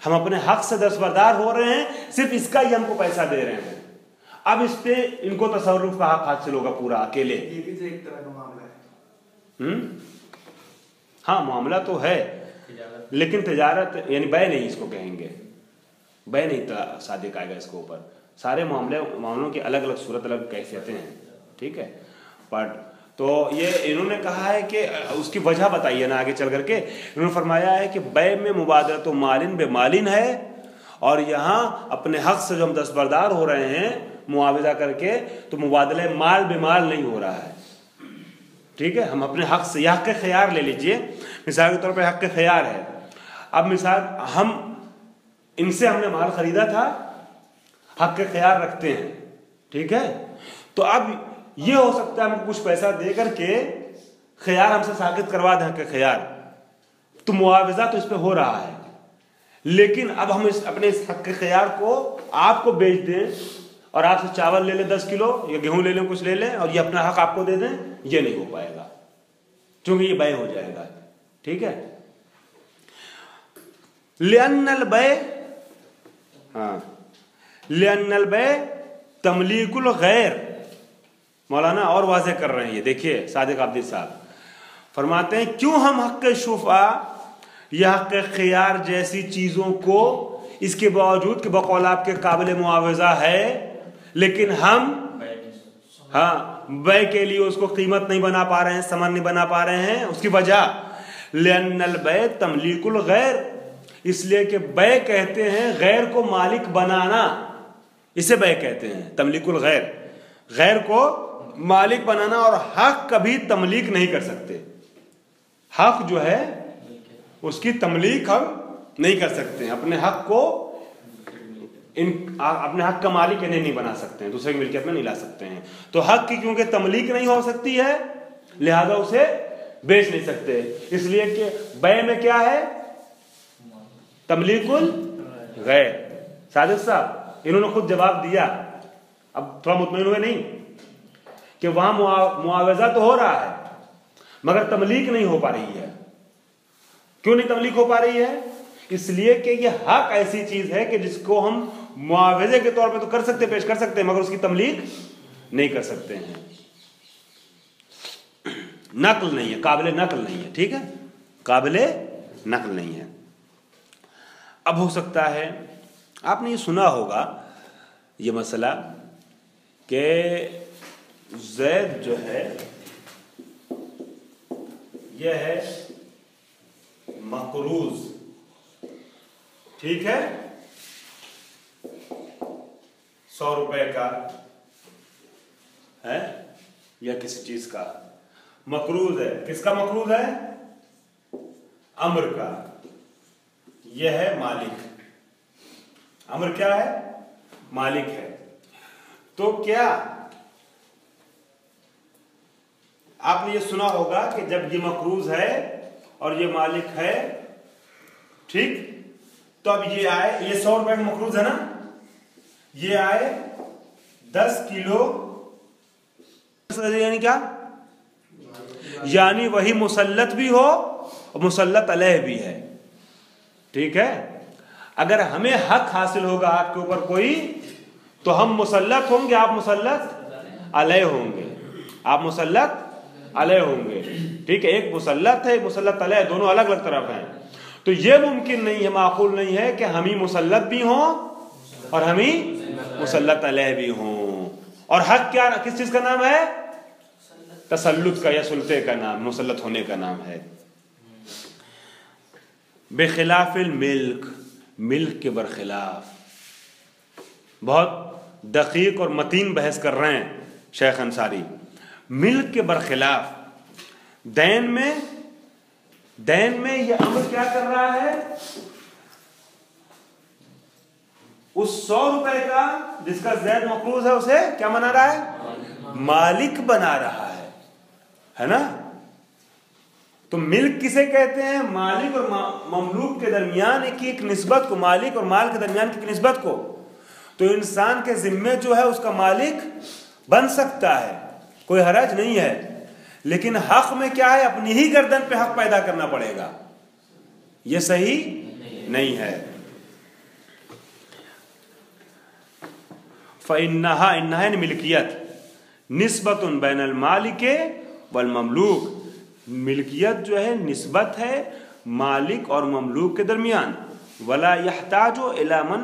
ہم اپنے حق سے دستبردار ہو رہے ہیں, صرف اس کا ہی ہم کو پیسہ دے رہے ہیں. اب اس پہ ان کو تصرف کا حق حاصل ہوگا پورا اکیلے. یہ بھی تو ایک طرح کا معاملہ ہے. ہاں معاملہ تو ہے, لیکن تجارت یعنی بیع نہیں اس کو کہیں گے, بیع نہیں صادق آئے گا اس کے اوپر. سارے معاملوں کی الگ الگ صورت الگ کیفیتیں ہیں, ٹھیک ہے. بٹ تو یہ انہوں نے کہا ہے کہ اس کی وجہ بتائیے نا آگے چل کر کے. انہوں نے فرمایا ہے کہ بیع میں مبادلۃ مال بمال ہے, اور یہاں اپنے حق سے جو ہم دستبردار ہو رہے ہیں معاوضہ کر کے, تو مبادلہ مال بمال نہیں ہو رہا ہے, ٹھیک ہے. ہم اپنے حق سے, یہ حق خیار لے لیجئے مثال کے طور پہ, حق خیار ہے. اب مثال ہم ان سے ہم نے مال خریدا تھا, حق خیار رکھتے ہیں, ٹھیک ہے. تو اب یہ ہو سکتا ہے ہم کو کچھ پیسہ دے کر کے خیار ہم سے ساقط کروا دیں, حق خیار, تو معاوضہ تو اس پہ ہو رہا ہے, لیکن اب ہم اپنے اس حق خیار کو آپ کو بیچ دیں اور آپ سے چاول لے لیں 10 کلو یا گیہوں لے لیں, کچھ لے لیں, اور یہ اپنا حق آپ کو دے دیں, یہ نہیں ہو پائے گا, چونکہ یہ بیع ہو جائے گا, ٹھیک ہے. لأن البیع, لأن البیع تملیک الغیر. مولانا اور واضح کر رہے ہیں, یہ دیکھیے صادق عابدی صاحب فرماتے ہیں کیوں ہم حق شفعہ یا حق خیار جیسی چیزوں کو اس کے باوجود کہ بقول آپ کے قابل معاوضہ ہے, لیکن ہم بیع کے لیے اس کو قیمت نہیں بنا پا رہے ہیں, ثمن نہیں بنا پا رہے ہیں. اس کی وجہ لأن البیع تملیک الغیر, اس لیے کہ بیع کہتے ہیں غیر کو مالک بنانا, اسے بیع کہتے ہیں تملیک الغیر, غیر کو مالک بنانا. اور حق کبھی تملیک نہیں کر سکتے, حق جو ہے اس کی تملیک ہم نہیں کر سکتے ہیں, اپنے حق کو اپنے حق کا مالک انہیں نہیں بنا سکتے ہیں, دوسرے کی ملکیت میں نہیں لا سکتے ہیں. تو حق کی کیونکہ تملیک نہیں ہو سکتی ہے, لہذا اسے بیچ نہیں سکتے. اس لیے کہ بیع میں کیا ہے, تملیک الغیر. صادق صاحب انہوں نے خود جواب دیا, اب تھوڑا مطمئن ہوئے نہیں, کہ وہاں معاوضہ تو ہو رہا ہے مگر تملیک نہیں ہو پا رہی ہے. کیوں نہیں تملیک ہو پا رہی ہے؟ اس لیے کہ یہ حق ایسی چیز ہے کہ جس کو ہم معاوضے کے طور پہ تو کر سکتے, پیش کر سکتے ہیں, مگر اس کی تملیک نہیں کر سکتے ہیں. نقل نہیں ہے, قابل نقل نہیں ہے, ٹھیک ہے, قابل نقل نہیں ہے. اب ہو سکتا ہے آپ نے یہ سنا ہوگا یہ مسئلہ کہ زید جو ہے یہ ہے مقروض, ٹھیک ہے, 100 روپے کا ہے یا کسی چیز کا مقروض ہے. کس کا مقروض ہے؟ امر کا. یہ ہے مالک, امر کیا ہے؟ مالک ہے. تو کیا آپ نے یہ سنا ہوگا کہ جب یہ مقروض ہے اور یہ مالک ہے, ٹھیک, تو اب یہ آئے، یہ 100 روپے کا مقروض ہے نا، یہ آئے 10 کلو، یعنی کیا، یعنی وہی مسلط بھی ہو اور مسلط علیہ بھی ہے، ٹھیک ہے۔ اگر ہمیں حق حاصل ہوگا آپ کے اوپر کوئی، تو ہم مسلط ہوں گے، آپ مسلط علیہ ہوں گے، آپ مسلط علیہ ہوں گے، ٹھیک ہے۔ ایک مسلط ہے، ایک مسلط علیہ، دونوں الگ الگ طرف ہیں۔ تو یہ ممکن نہیں ہے، معقول نہیں ہے کہ ہم ہی مسلط بھی ہوں اور ہم ہی مسلط علیہ بھی ہوں۔ اور حق کیا، کس چیز کا نام ہے؟ تسلط کا یا سلطے کا نام، مسلط ہونے کا نام ہے۔ بخلاف الملک، ملک کے برخلاف، بہت دقیق اور متین بحث کر رہے ہیں شیخ انصاری۔ ملک کے برخلاف، دین میں یہ امر کیا کر رہا ہے؟ اس 100 روپے کا جس کا زید مقروض ہے اسے کیا بنا رہا ہے؟ مالک بنا رہا ہے نا۔ تو ملک کسے کہتے ہیں؟ مالک اور مملوک کے درمیان ایک نسبت کو، مالک اور مال کے درمیان کی نسبت کو۔ تو انسان کے ذمے جو ہے اس کا مالک بن سکتا ہے، کوئی حرج نہیں ہے، لیکن حق میں کیا ہے؟ اپنی ہی گردن پہ حق پیدا کرنا پڑے گا، یہ صحیح نہیں ہے۔ فَإِنَّهَا، انہا یعنی ملکیت، نسبۃ بین المالک والمملوک، ملکیت جو ہے نسبت ہے مالک اور مملوک کے درمیان۔ ولا يحتاج الى من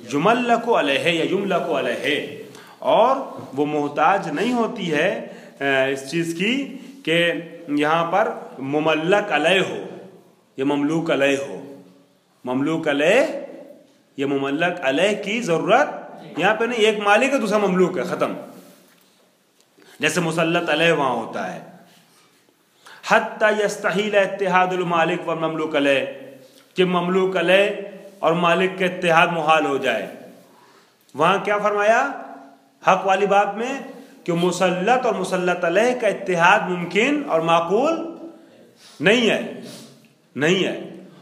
یملک علیہ یا یملک علیہ، اور وہ محتاج نہیں ہوتی ہے اس چیز کی کہ یہاں پر مملک علیہ ہو یا مملوک علیہ ہو، مملوک علیہ یا مملک علیہ کی ضرورت یہاں پہ نہیں، ایک مالک ہے دوسرا مملوک ہے، ختم، جیسے مسلط علیہ وہاں ہوتا ہے۔ حتی یستحیل اتحاد المالک والمملوک علیہ، کہ مملوک علیہ اور مالک کے اتحاد محال ہو جائے۔ وہاں کیا فرمایا حق والی بات میں؟ کہ مسلط اور مسلط علیہ کا اتحاد ممکن اور معقول نہیں ہے، نہیں ہے۔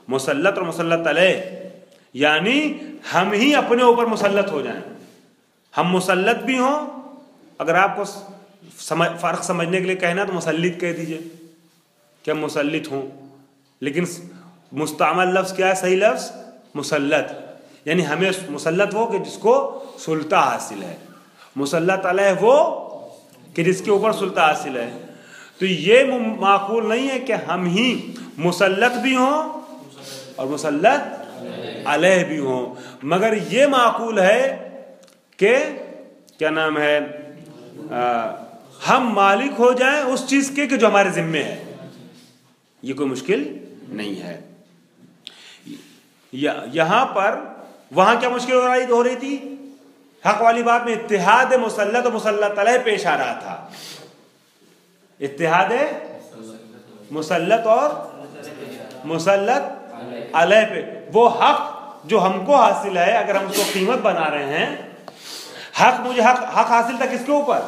مسلط اور مسلط علیہ یعنی ہم ہی اپنے اوپر مسلط ہو جائیں، ہم مسلط بھی ہوں، اگر آپ کو فرق سمجھنے کے لیے کہنا تو مسلط کہہ دیجئے کہ ہم مسلط ہوں، لیکن مستعمل لفظ کیا ہے؟ صحیح لفظ مسلط، یعنی ہمیں مسلط وہ کہ جس کو سلطہ حاصل ہے، مسلط علیہ وہ کہ جس کے اوپر سلطہ حاصل ہے۔ تو یہ معقول نہیں ہے کہ ہم ہی مسلط بھی ہوں اور مسلط علیہ بھی ہوں، مگر یہ معقول ہے کہ کیا نام ہے، ہم مالک ہو جائیں اس چیز کے کہ جو ہمارے ذمے ہے، یہ کوئی مشکل نہیں ہے۔ یہاں پر وہاں کیا مشکل ہو رہی تھی؟ حق والی بات میں اتحاد مسلط و مسلط علیہ پیش آ رہا تھا، اتحاد مسلط اور مسلط علیہ پہ، وہ حق جو ہم کو حاصل ہے اگر ہم اس کو قیمت بنا رہے ہیں، حق مجھے حق حاصل تھا کس کے اوپر؟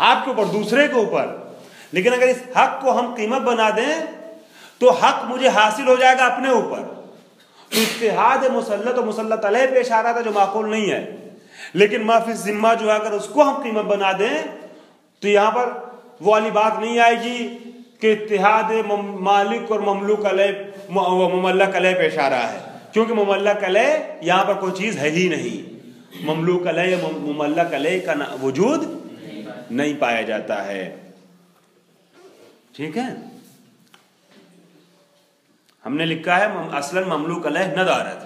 آپ کے اوپر، دوسرے کے اوپر، لیکن اگر اس حق کو ہم قیمت بنا دیں تو حق مجھے حاصل ہو جائے گا اپنے اوپر۔ تو اتحاد مسلط و مسلط علیہ پیش آ رہا تھا جو معقول نہیں ہے، لیکن ما فی الذمہ جو ہے اگر اس کو ہم قیمت بنا دیں تو یہاں پر وہ والی بات نہیں آئے گی کہ اتحاد مالک اور مملوک علیہ مملک علیہ پیش آ رہا ہے، کیونکہ مملک علیہ یہاں پر کوئی چیز ہے ہی نہیں، مملوک علیہ مملک علیہ کا وجود نہیں پایا جاتا ہے، ٹھیک ہے۔ ہم نے لکھا ہے اصلاً مملوک علیہ نہ دارد،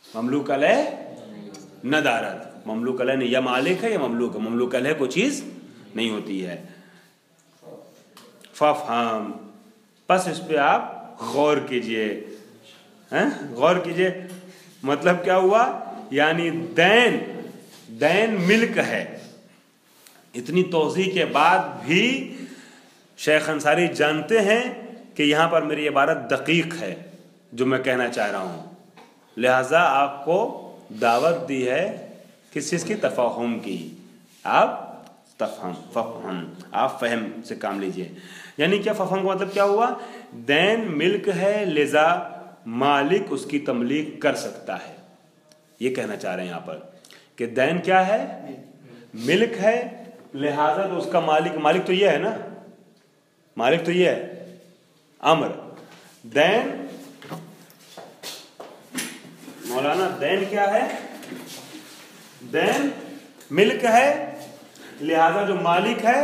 مملوک علیہ نہ دارد، مملوک علیہ نے یا مالک ہے یا مملوک ہے، مملوک علیہ کوئی چیز نہیں ہوتی ہے۔ فافہم، پس اس پہ آپ غور کیجئے، غور کیجئے، مطلب کیا ہوا؟ یعنی دین ملک ہے۔ اتنی توضیح کے بعد بھی شیخ انصاری جانتے ہیں کہ یہاں پر میری عبارت دقیق ہے جو میں کہنا چاہ رہا ہوں، لہذا آپ کو دعوت دی ہے کس چیز کی؟ تفاہم کی۔ آپ तफहम फफहम, आप फहम से काम लीजिए। यानी क्या फफहम का मतलब क्या हुआ? दैन मिल्क है लिजा मालिक उसकी तमलीक कर सकता है, ये कहना चाह रहे हैं यहाँ पर कि दैन क्या है? मिल्क है, लिहाजा तो उसका मालिक तो ये है ना, मालिक तो ये है अम्र। दैन मौलाना दैन क्या है? दैन मिल्क है, लिहाजा जो मालिक है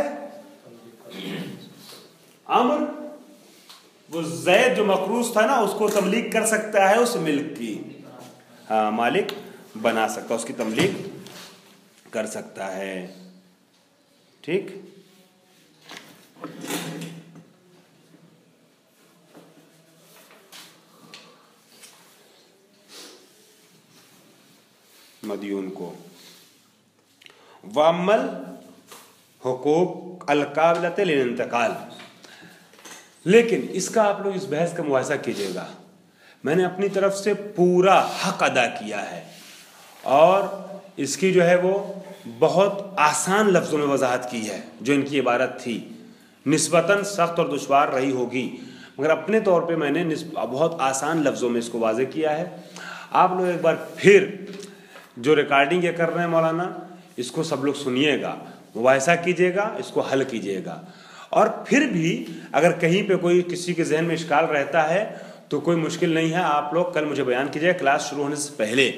अम्र, वो जैद जो मकरूज था ना उसको तमलीक कर सकता है उस मिल्क की, हाँ मालिक बना सकता, उसकी तमलीक कर सकता है। ठीक, मदयून को वअम्मल हुकूक अलकाबिलत लिल-इंतकाल। लेकिन इसका आप लोग इस बहस का मुआयसा कीजिएगा, मैंने अपनी तरफ से पूरा हक अदा किया है और इसकी जो है वो बहुत आसान लफ्ज़ों में वजाहत की है। जो इनकी इबारत थी निस्बतन सख्त और दुश्वार रही होगी, मगर अपने तौर पे मैंने बहुत आसान लफ्ज़ों में इसको वाज़ेह किया है। आप लोग एक बार फिर जो रिकॉर्डिंग ये कर रहे हैं मौलाना, इसको सब लोग सुनिएगा, मुआयसा कीजिएगा, इसको हल कीजिएगा। और फिर भी अगर कहीं पे कोई किसी के जहन में इश्काल रहता है तो कोई मुश्किल नहीं है, आप लोग कल मुझे बयान कीजिएगा क्लास शुरू होने से पहले,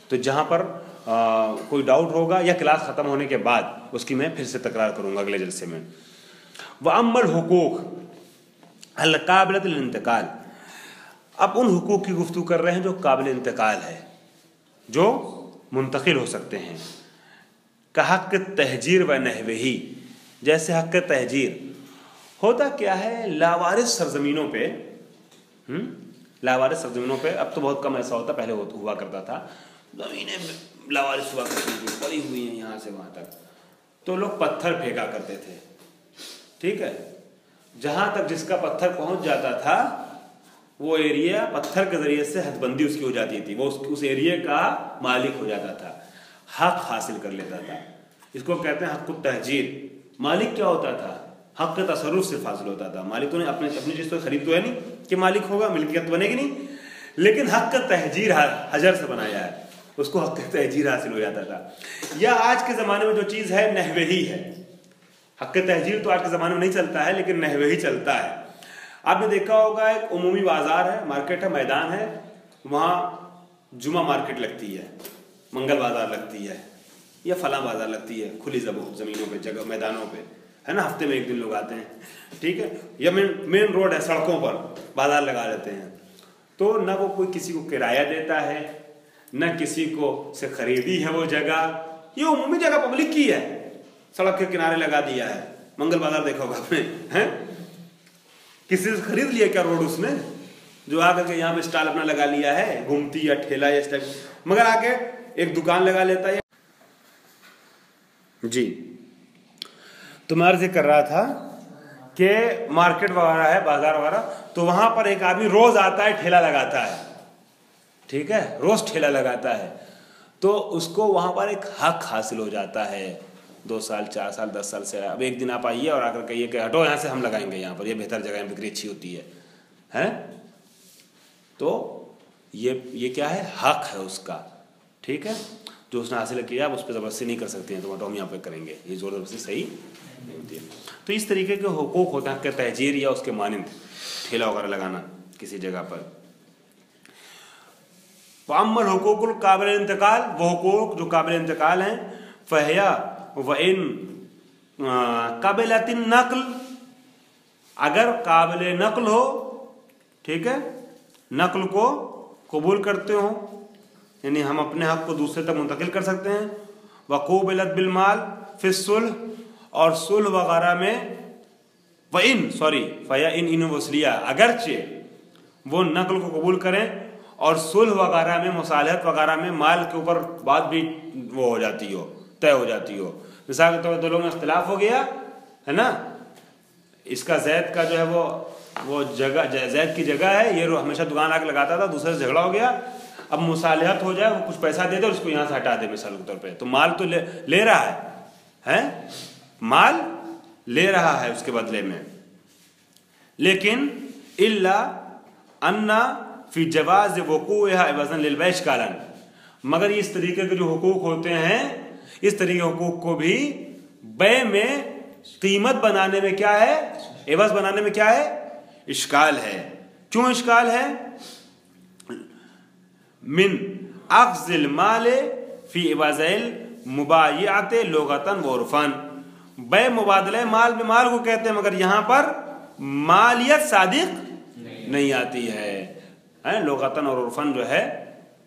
तो जहाँ पर कोई डाउट होगा या क्लास ख़त्म होने के बाद उसकी मैं फिर से तकरार करूँगा अगले जलसे में। वअम्मल हुकूक अल-काबिलत लिल-इंतकाल, अब उन हुकूक की गुफ्तगू कर रहे हैं जो काबिल इंतकाल है, जो मुंतकिल हो सकते हैं। का हक़ तहजीर व नहवेही, जैसे हक़ तहजीर होता क्या है लावारिस सरजमीनों पे, लावारिस सरजमीनों पे अब तो बहुत कम ऐसा होता, पहले हुआ करता था, ज़मीनें लावारिस हुआ करती थी, पड़ी हुई हैं यहाँ से वहाँ तक, तो लोग पत्थर फेंका करते थे। ठीक है, जहाँ तक जिसका पत्थर पहुँच जाता था वो एरिया पत्थर के ज़रिए से हदबंदी उसकी हो जाती थी, वो उस एरिया का मालिक हो जाता था, हक हासिल कर लेता था। इसको कहते हैं हक़ तहजीर। मालिक क्या होता था? हक़ तसर्रुफ़ सिर्फ हासिल होता था। मालिक तो ने अपनी चीज़ तो खरीद तो है नहीं कि मालिक होगा, मिल्कियत बनेगी नहीं, लेकिन हक़ तहजीर हजर से बनाया है, उसको हक़ तहजीर हासिल हो जाता था। या आज के ज़माने में जो चीज़ है नहवे ही है, हक़ तहजीर तो आज के ज़माने में नहीं चलता है, लेकिन नहवे ही चलता है। आपने देखा होगा एक उमूमी बाज़ार है, मार्केट है, मैदान है, वहाँ जुमा मार्केट लगती है, मंगल बाज़ार लगती है, या फलां बाज़ार लगती है, खुली ज़मीनों पे, जगह मैदानों पे, है ना, हफ्ते में एक दिन लोग आते हैं। ठीक है, या मेन रोड है, सड़कों पर बाज़ार लगा लेते हैं। तो न वो कोई किसी को किराया देता है, न किसी को से खरीदी है वो जगह, ये उमूमी जगह पब्लिक की है, सड़क के किनारे लगा दिया है। मंगल बाज़ार देखा होगा आपने, हैं? किसी से खरीद लिया क्या रोड उसने, जो आकर के यहाँ पे स्टॉल अपना लगा लिया है, घूमती या ठेला या इस टाइप, मगर आके एक दुकान लगा लेता है जी। तो मैं अर्ज़ कर रहा था कि मार्केट वगैरह है, बाजार वगैरह, तो वहाँ पर एक आदमी रोज़ आता है, ठेला लगाता है। ठीक है, रोज़ ठेला लगाता है, तो उसको वहाँ पर एक हक हासिल हो जाता है। 2 साल 4 साल 10 साल से, अब एक दिन आप आइए और आकर कहिए कि हटो यहाँ से, हम लगाएंगे यहाँ पर, ये बेहतर जगह है, बिक्री अच्छी होती है, हैं? तो ये क्या है? हक है उसका। ठीक है, जो उसने हासिल किया आप उस पर ज़बरदस्ती नहीं कर सकते हैं, तो हम यहाँ पे करेंगे, ये ज़ोर ज़बरदस्ती सही नहीं होती है। तो इस तरीके के हुकूक होते हैं, हक़ तहजीर या उसके मानिंद ठेला वगैरह लगाना किसी जगह पर। वअम्मल हुकूकुल काबिल इंतकाल, वो हुकूक जो काबिल इंतकाल हैं, फ़हिया व इन काबिलतिन नक़ल, अगर काबिल नक़ल हो, ठीक है, नक़ल को कबूल करते हो, यानी हम अपने हक़ को दूसरे तक मुंतकिल कर सकते हैं। वक़ूबिलत बिल माल फ़ि सुल्ह, और सुल्ह वगैरह में, फ़या इन वसलिया, अगरचे वो नक़ल को कबूल करें और सुल्ह वगैरह में, मुसालहत वगैरह में माल के ऊपर बात भी वो हो जाती हो, तय हो जाती हो। मिसाल के तौर पर दो लोगों में इख्तिलाफ हो गया है ना, इसका जैद का जो है वो जगह, जैद की जगह है, ये हमेशा दुकान आके लगाता था, दूसरे से झगड़ा हो गया, अब मुसालहत हो जाए, वो कुछ पैसा दे दे और उसको यहाँ से हटा दे मिसाल के तौर पे, तो माल तो ले रहा है, مال لے رہا ہے اس کے بدلے میں. لیکن الا ان فی جواز وقوعها عوضا للبیع اشکالا، مگر اس طریقے کے جو حقوق ہوتے ہیں اس طریقے حقوق کو بھی بیع میں قیمت بنانے میں کیا ہے، عوض بنانے میں کیا ہے، اشکال ہے. کیوں اشکال ہے؟ من اخذ المال فی عوض المبایعۃ لغتاً و عرفاً، بیع مبادلہ مال بمال کو کہتے ہیں، مگر یہاں پر مالیت صادق نہیں آتی ہے. لغتاً اور عرفاً جو ہے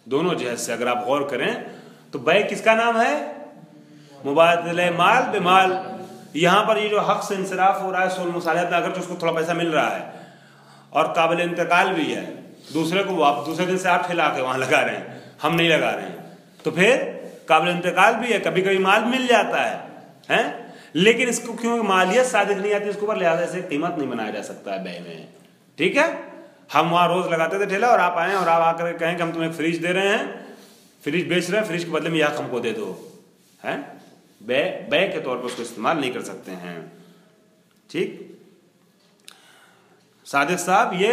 دونوں جہت سے اگر آپ غور کریں تو بیع کس کا نام ہے؟ مبادلہ مال بمال. یہاں پر یہ جو حق سے انصراف ہو رہا ہے سول مصالحت میں، اگرچہ اس کو تھوڑا پیسہ مل رہا ہے اور قابل انتقال بھی ہے، دوسرے کو آپ دوسرے دن سے آپ ٹھلا کے وہاں لگا رہے ہیں، ہم نہیں لگا رہے ہیں، تو پھر قابل انتقال بھی ہے، کبھی کبھی مال مل جاتا ہے، لیکن اس کو کیوں مالیت صادق نہیں آتی اس کے اوپر، لہٰذا سے قیمت نہیں بنایا جا سکتا ہے بیع میں. ٹھیک ہے، ہم وہاں روز لگاتے تھے ٹھیلا اور آپ آئیں اور آپ آ کر کہیں کہ ہم تمہیں ایک فریج دے رہے ہیں، فریج بیچ رہے ہیں، فریج کے بدلے میں یہ حق ہم کو دے دو، بیع کے طور پر اس کو استعمال نہیں کر سکتے ہیں. ٹھیک، صادق صاحب یہ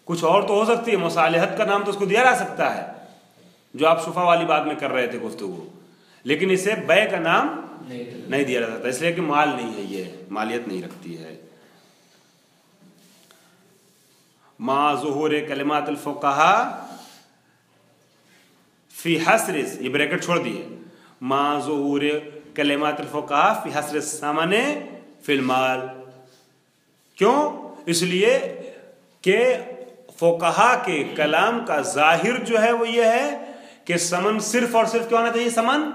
کچھ اور تو ہو سکتی ہے، مصالحت کا نام تو اس کو دیا جا سکتا ہے جو آپ شفا والی بات میں کر رہے تھے گفتگو، لیکن اسے بیع کا نام نہیں دیا جا سکتا، اس لیے کہ مال نہیں ہے، یہ مالیت نہیں رکھتی ہے. ما ظہور کلمات الفقہاء فی حصر، یہ بریکٹ چھوڑ دیے، ما ظہور کلمات الفقہاء فی حصر الثمن فی المال. کیوں؟ اس لیے کہ فقہاء کے کلام کا ظاہر جو ہے وہ یہ ہے کہ ثمن صرف اور صرف کیا ہونا چاہیے، ثمن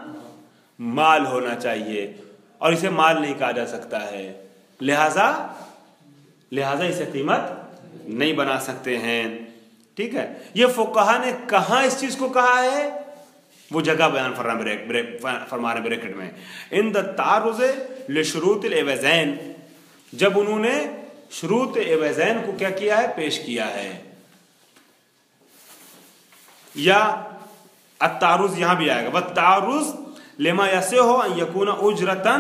مال ہونا چاہیے، اور اسے مال نہیں کہا جا سکتا ہے، لہذا اسے قیمت نہیں بنا سکتے ہیں. ٹھیک ہے، یہ فقہاء نے کہاں اس چیز کو کہا ہے، وہ جگہ بیان فرما رہے بریکٹ میں، عند التعرض لشروط العوضین، جب انہوں نے شروط عوضین کو کیا کیا ہے، پیش کیا ہے. یا التعرض یہاں بھی آئے گا، والتعرض لما یصح ان یکون اجرتا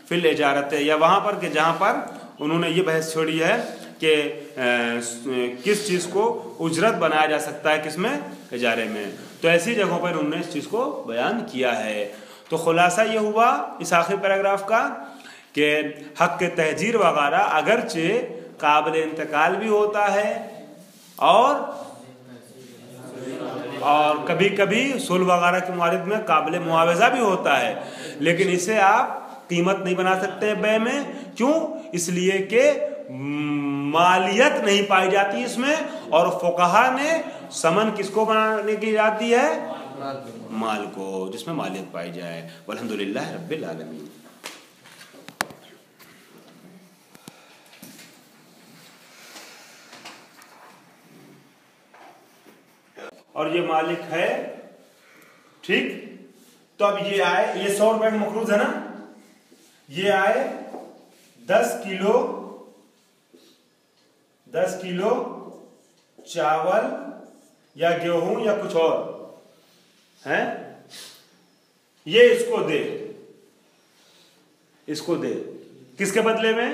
فی الاجارۃ، یا وہاں پر کہ جہاں پر انہوں نے یہ بحث چھوڑی ہے کہ کس چیز کو اجرت بنایا جا سکتا ہے، کس میں، اجارے میں، تو ایسی جگہوں پر انہوں نے اس چیز کو بیان کیا ہے. تو خلاصہ یہ ہوا اس آخری پیراگراف کا کہ حق کے تحجیر وغیرہ اگرچہ قابل انتقال بھی ہوتا ہے اور کبھی کبھی صلح وغیرہ کے موارد میں قابل معاوضہ بھی ہوتا ہے، لیکن اسے آپ قیمت نہیں بنا سکتے ہیں بیع میں. کیوں؟ اس لیے کہ مالیت نہیں پائی جاتی اس میں، اور فقہاء نے ثمن کس کو بنانے کی جاتی ہے، مال کو، جس میں مالیت پائی جائے. والحمدللہ رب العالمین. اور یہ مالک ہے، ٹھیک، تو اب یہ آئے، یہ 100 روپے کا مقروض ہے نا، یہ آئے 10 کلو چاول یا گیہوں یا کچھ اور ہیں، یہ اس کو دے کس کے بدلے میں،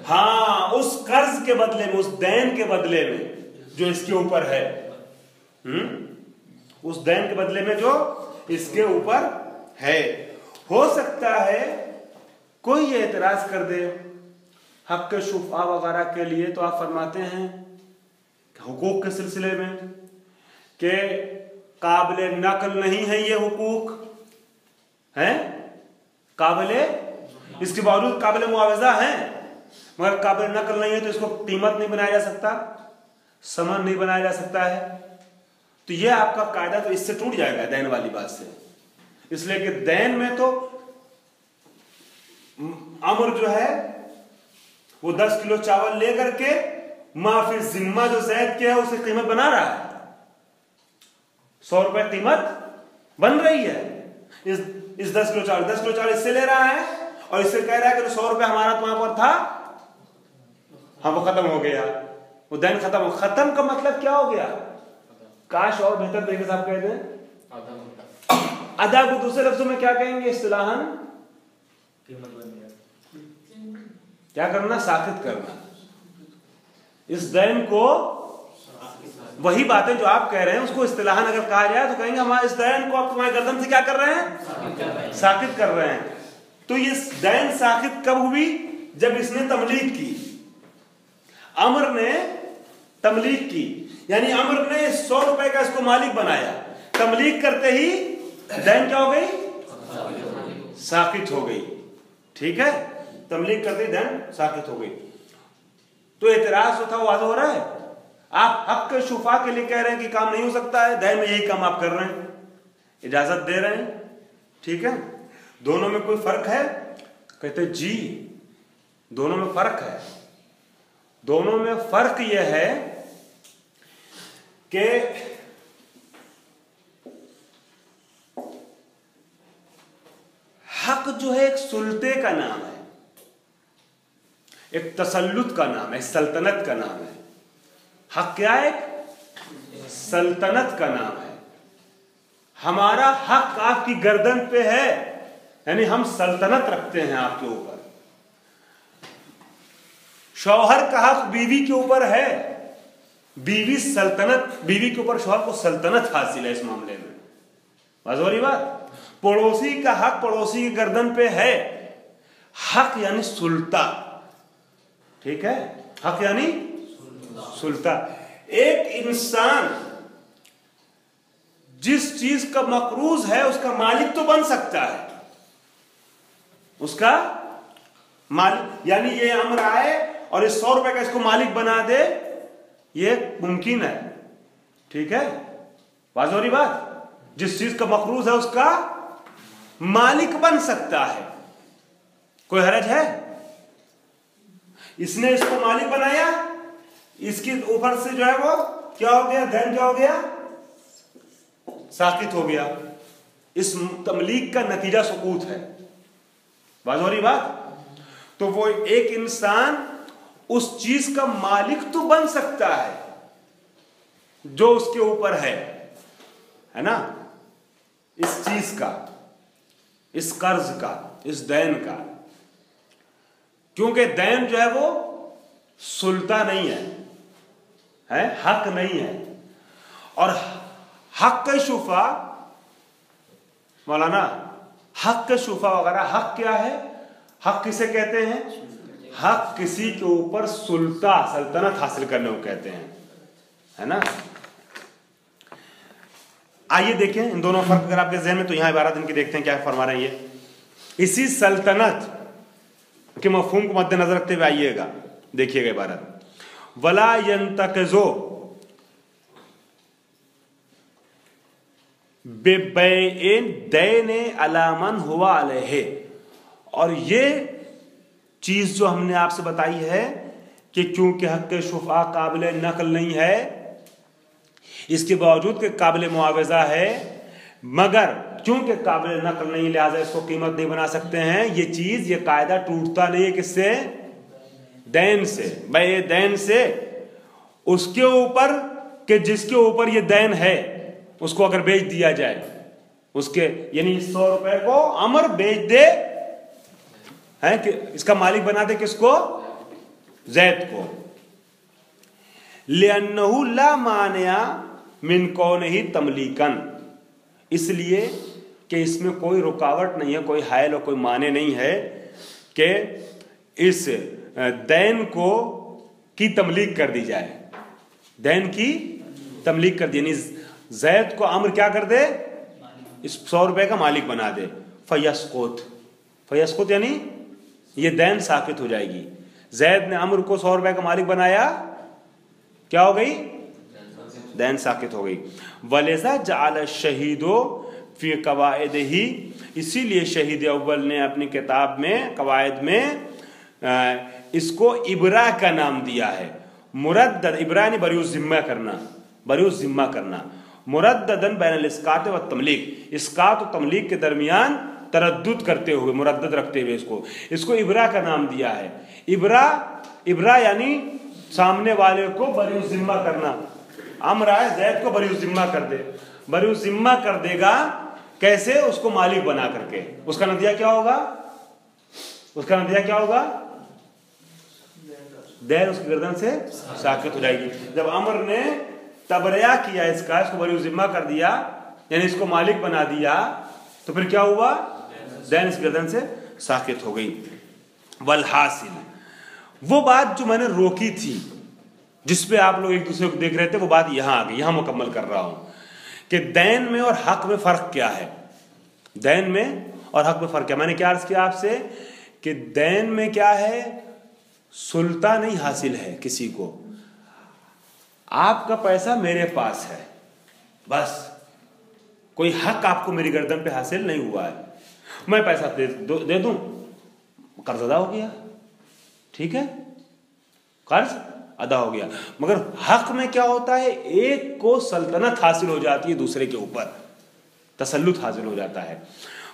ہاں اس قرض کے بدلے میں، اس دین کے بدلے میں جو اس کے اوپر ہے، اس دین کے بدلے میں جو اس کے اوپر ہے. ہو سکتا ہے کوئی یہ اعتراض کر دے حق کے شفعہ وغیرہ کے لیے، تو آپ فرماتے ہیں حقوق کے سلسلے میں کہ قابل نقل نہیں ہے یہ حقوق ہیں، اس کے باوجود قابل معاوضہ ہیں، مگر قابل نقل نہیں ہے، تو اس کو قیمت نہیں بنایا جا سکتا، ثمن نہیں بنایا جا سکتا ہے. تو یہ آپ کا قاعدہ تو اس سے ٹوٹ جائے گا دین والی بات سے، اس لیے کہ دین میں تو امر جو ہے وہ 10 کلو چاول لے کر کے معافی ذمہ جو زید کے ہے اسے قیمت بنا رہا ہے، 100 روپے قیمت بن رہی ہے اس 10 کلو چاول اس سے لے رہا ہے، اور اس سے کہہ رہا ہے کہ 100 روپے ہمارا وہاں پر تھا، ہاں وہ ختم ہو گیا، وہ دین ختم کا مطلب کیا ہو گیا، کاش اور بہتر طریقے سے آپ کہہ دیں، ادا کو دوسرے لفظوں میں کیا کہیں گے اصطلاحاً، कीमत बन गया। क्या करना? साकित करना इस दैन को। वही बातें जो आप कह रहे हैं उसको इस्तिलाहन अगर कहा जाए तो कहेंगे हमारे इस दैन को आप तुम्हारी गर्दन से क्या कर रहे हैं? साकित कर रहे हैं। तो ये दैन साकित कब हुई? जब इसने तमलीग की, अमर ने तमलीग की, यानी अमर ने 100 रुपए का इसको मालिक बनाया। तमलीग करते ही दैन क्या हो गई? साकित हो गई। ठीक है, तमलीग करते ही दैन साकित हो गई। तो एतराज जो था वो वाज़ेह हो रहा है। आप हक के शुफा के लिए कह रहे हैं कि काम नहीं हो सकता है, दैन में यही काम आप कर रहे हैं, इजाजत दे रहे हैं। ठीक है, दोनों में कोई फर्क है? कहते जी दोनों में फर्क है। दोनों में फर्क यह है कि हक जो है एक सुल्ते का नाम है, एक तसल्लुत का नाम है, सल्तनत का नाम है। हक क्या है? सल्तनत का नाम है। हमारा हक आपकी गर्दन पे है, यानी हम सल्तनत रखते हैं आपके ऊपर। शौहर का हक बीवी के ऊपर है, बीवी के ऊपर शौहर को सल्तनत हासिल है इस मामले में। वाज़ेह बात। पड़ोसी का हक पड़ोसी की गर्दन पे है। हक यानी सुल्ता। ठीक है, हक यानी सुल्ता। एक इंसान जिस चीज का मकरूज है उसका मालिक तो बन सकता है, उसका मालिक, यानी ये अमर आए और इस 100 रुपए का इसको मालिक बना दे, ये मुमकिन है। ठीक है, वाज़ेह हो रही बात। जिस चीज का मकरूज है उसका मालिक बन सकता है, कोई हरज है? इसने इसको मालिक बनाया, इसके ऊपर से जो है वो क्या हो गया? दैन क्या हो गया? साकित हो गया। इस तमलीग का नतीजा सुकूत है। वाज़ेह हो रही बात। तो वो एक इंसान उस चीज का मालिक तो बन सकता है जो उसके ऊपर है ना, इस चीज का, इस कर्ज का, इस दैन का। क्योंकि दैन जो है वो सुल्ता नहीं है, हक नहीं है। और हक के शुफा, मौलाना, हक के शुफा वगैरह, हक क्या है? हक किसे कहते हैं? हक किसी के ऊपर सुल्ता, सल्तनत हासिल करने को कहते हैं, है ना। आइए देखें इन दोनों फर्क अगर आपके ज़हन में, तो यहां इबारत इनकी देखते हैं क्या फरमा रहे हैं ये। इसी सल्तनत के मफहूम को मद्देनजर रखते हुए आइएगा, देखिएगा इबारत। वला यंतक़िज़ो बिबैइन दैन अला मन हुआ अलैहि। और ये चीज जो हमने आपसे बताई है कि क्योंकि हक के शुफा काबिल नकल नहीं है, इसके बावजूद के काबिल मुआवजा है, मगर क्योंकि काबिल नकल नहीं लिहाजा इसको कीमत नहीं बना सकते हैं। ये चीज, ये कायदा टूटता नहीं है किससे? दैन से, भाई दैन से। उसके ऊपर कि जिसके ऊपर ये दैन है उसको अगर बेच दिया जाए, उसके यानी 100 रुपए को अमर बेच दे, है कि इसका मालिक बना दे किसको? ज़ैद को। लिअन्नहु ला मानिया मिन कौनिही तमलीकन, इसलिए कि इसमें कोई रुकावट नहीं है, कोई हायल और कोई माने नहीं है कि इस दैन को की तमलीक कर दी जाए, दैन की तमलीक कर दी, यानी ज़ैद को अम्र क्या कर दे? इस 100 रुपए का मालिक बना दे। फयस्कुत यानी ये दैन साकित हो जाएगी। ज़ैद ने अम्र को 100 रुपए का मालिक बनाया, क्या हो गई? दैन साकित हो गई। वलिज़ा जअल शहीदो फी कवाइदिही, इसीलिए शहीद अव्वल ने अपनी किताब में, कवायद में इसको इब्रा का नाम दिया है। मुरद्दद, इब्रा यानी बरिउज़ ज़िम्मा करना, बरिउज़ ज़िम्मा करना। मुरद्ददन बैनल इस्कात व तमलीक, इस्कात और तमलीक के दरमियान तरद्दुद करते हुए, मुरद्दद रखते हुए इसको इब्रा का नाम दिया है। इब्रा यानी सामने वाले को बरिउज़ ज़िम्मा करना। अम्र आए ज़ैद को बरिउज़ ज़िम्मा कर दे, बरिउज़ ज़िम्मा कर देगा कैसे? उसको मालिक बना करके। उसका नतीजा क्या होगा? उसका नतीजा क्या होगा? दैन उसकी गर्दन से साकित हो जाएगी। जब अमर ने तबरया किया इसका, इसको बरी जिम्मा कर दिया, यानी इसको मालिक बना दिया, तो फिर क्या हुआ? दैन इसकी गर्दन से साकित हो गई। वल हासिल, वो बात जो मैंने रोकी थी, जिसपे आप लोग एक दूसरे को देख रहे थे, वो बात यहां आ गई, यहां मुकम्मल कर रहा हूं कि दैन में और हक में फर्क क्या है। दैन में और हक में फर्क क्या? मैंने क्या अर्ज किया आपसे कि दैन में क्या है? सुल्ता नहीं हासिल है किसी को, आपका पैसा मेरे पास है, बस कोई हक आपको मेरी गर्दन पे हासिल नहीं हुआ है। मैं पैसा दे दूं, कर्ज अदा हो गया, ठीक है, कर्ज अदा हो गया। मगर हक में क्या होता है? एक को सल्तनत हासिल हो जाती है, दूसरे के ऊपर तसल्लुत हासिल हो जाता है।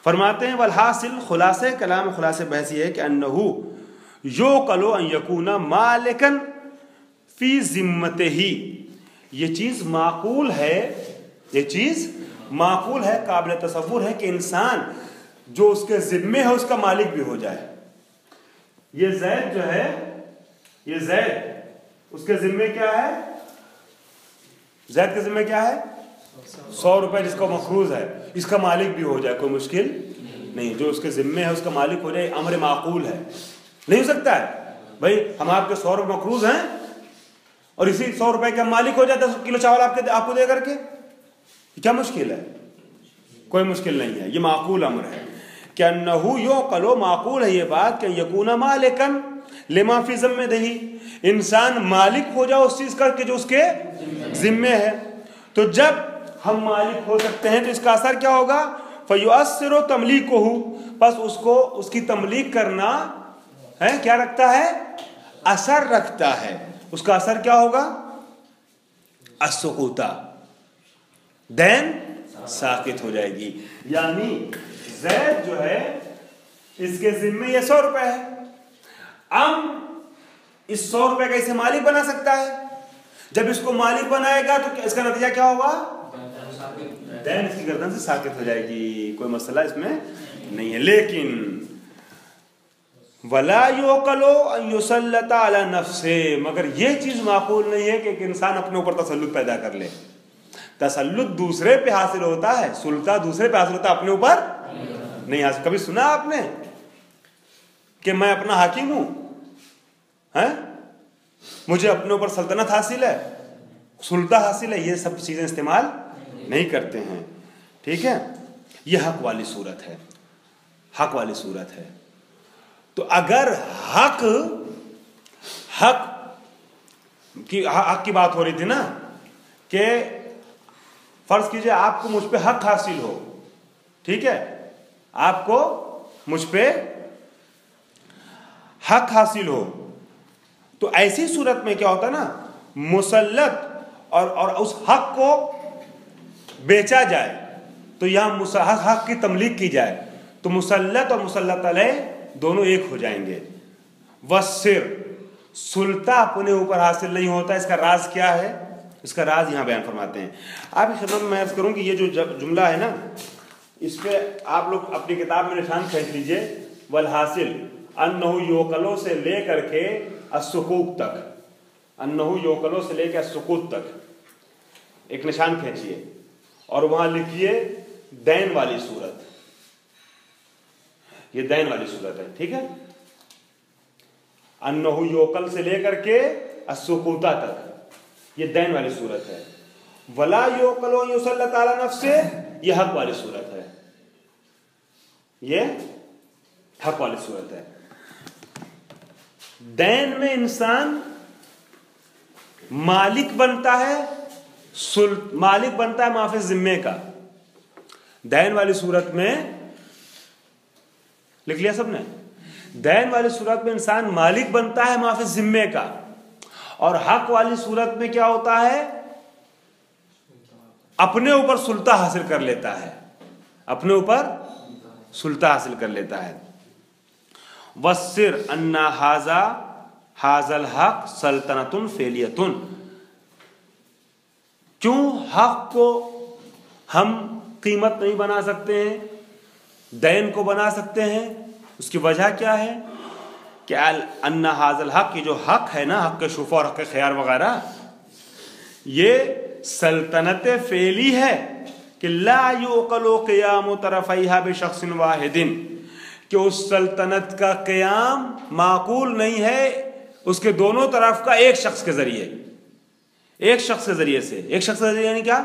फरमाते हैं वल हासिल, खुलासे कलाम, खुलासे बहस ये है कि अन्नहु यो कलो अन यकूना मालिकन फी जिम्मतिही, ये चीज माकूल है, ये चीज माकूल है, काबिल तसव्वुर है कि इंसान जो उसके जिम्मे है उसका मालिक भी हो जाए। ये जैद जो है, ये जैद उसके जिम्मे क्या है? जैद के जिम्मे क्या है? 100 रुपए जिसका मखरूज है, इसका मालिक भी हो जाए, कोई मुश्किल नहीं। जो उसके जिम्मे है उसका मालिक हो जाए, अमर माकूल है। नहीं हो सकता है भाई, हम आपके 100 रुपए मखरूज हैं और इसी 100 रुपए के मालिक हो जाए 10 किलो चावल आपको दे करके, क्या मुश्किल है? कोई मुश्किल नहीं है, ये माकूल अमर है। क्या नहू यो कलो, माकूल है ये बात कि यकूना मालिकन लिमा फी ज़िम्मतिही, इंसान मालिक हो जाए उस चीज का जो उसके जिम्मे है। तो जब हम मालिक हो सकते हैं तो इसका असर क्या होगा? फयुअस्सिरु तमलीकुहु, बस उसको उसकी तमलीक करना है क्या रखता है? असर रखता है। उसका असर क्या होगा? अस्सुकूता, दैन साकित हो जाएगी। यानी जैद जो है इसके जिम्मे ये 100 रुपए है, इस 100 रुपए का इसे मालिक बना सकता है। जब इसको मालिक बनाएगा तो इसका नतीजा क्या होगा? दैन इसकी गर्दन से साकित हो जाएगी, कोई मसला इसमें नहीं है। लेकिन वला युकलो अन युसल्लता अला नफ्से, मगर ये चीज माकूल नहीं है कि एक इंसान अपने ऊपर तसल्लुत पैदा कर ले। तसल्लुत दूसरे पे हासिल होता है, सुल्ता दूसरे पे हासिल होता है, अपने ऊपर नहीं हासिल। कभी सुना आपने कि मैं अपना हाकिम हूं, हैं, मुझे अपने ऊपर सल्तनत हासिल है, सुल्ता हासिल है? ये सब चीजें इस्तेमाल नहीं करते हैं, ठीक है। ये हक वाली सूरत है, हक वाली सूरत है। तो अगर हक की बात हो रही थी ना कि फर्ज कीजिए आपको मुझ पे हक हासिल हो, ठीक है, आपको मुझ पे हक हासिल हो, तो ऐसी सूरत में क्या होता ना, मुसल्लत और उस हक को बेचा जाए, तो यहां हक की तमलीक की जाए, तो मुसल्लत और मुसल्लत अलैह दोनों एक हो जाएंगे। वस्सिर, सुल्ता अपने ऊपर हासिल नहीं होता। इसका राज क्या है? इसका राज यहां बयान फरमाते हैं। आप इस खिदमत में अर्ज करूं कि ये जो जुमला है ना, इस पे आप लोग अपनी किताब में निशान खींच लीजिए। वल हासिल अन्नहु योकलो से लेकर के अस्सुकूक तक, अन्नहु योकलो से लेकर अस्सुकूक तक एक निशान खींचिए और वहां लिखिए दैन वाली सूरत। ये दैन वाली सूरत है, ठीक है। अन्नहु योकल से लेकर के अस्सुकूता तक ये दैन वाली सूरत है। वला योकलो युसल्लत अला नफ्से, ये हक वाली सूरत है, ये हक वाली सूरत है। दैन में इंसान मालिक बनता है, मालिक बनता है माफी जिम्मे का। दैन वाली सूरत में लिख लिया सबने? दैन वाली सूरत में इंसान मालिक बनता है माफी जिम्मे का, और हक वाली सूरत में क्या होता है? अपने ऊपर सुल्ता हासिल कर लेता है, अपने ऊपर सुल्ता हासिल कर लेता है। वस्सिर अन्ना हाजल हक सल्तनतुन फेलियतुन, क्यों हक को हम कीमत नहीं बना सकते हैं, दैन को बना सकते हैं? اس کی وجہ کیا ہے کہ ان ھذا الحق، یہ جو حق ہے نا، حق شفا اور حق خیار وغیرہ، یہ سلطنت فعلی ہے کہ لا یعقل قیام طرفیہا بشخص واحد، کہ اس سلطنت کا قیام معقول نہیں ہے اس کے دونوں طرف کا ایک شخص کے ذریعے، ایک شخص کے ذریعے سے. ایک شخص کے ذریعے یعنی کیا؟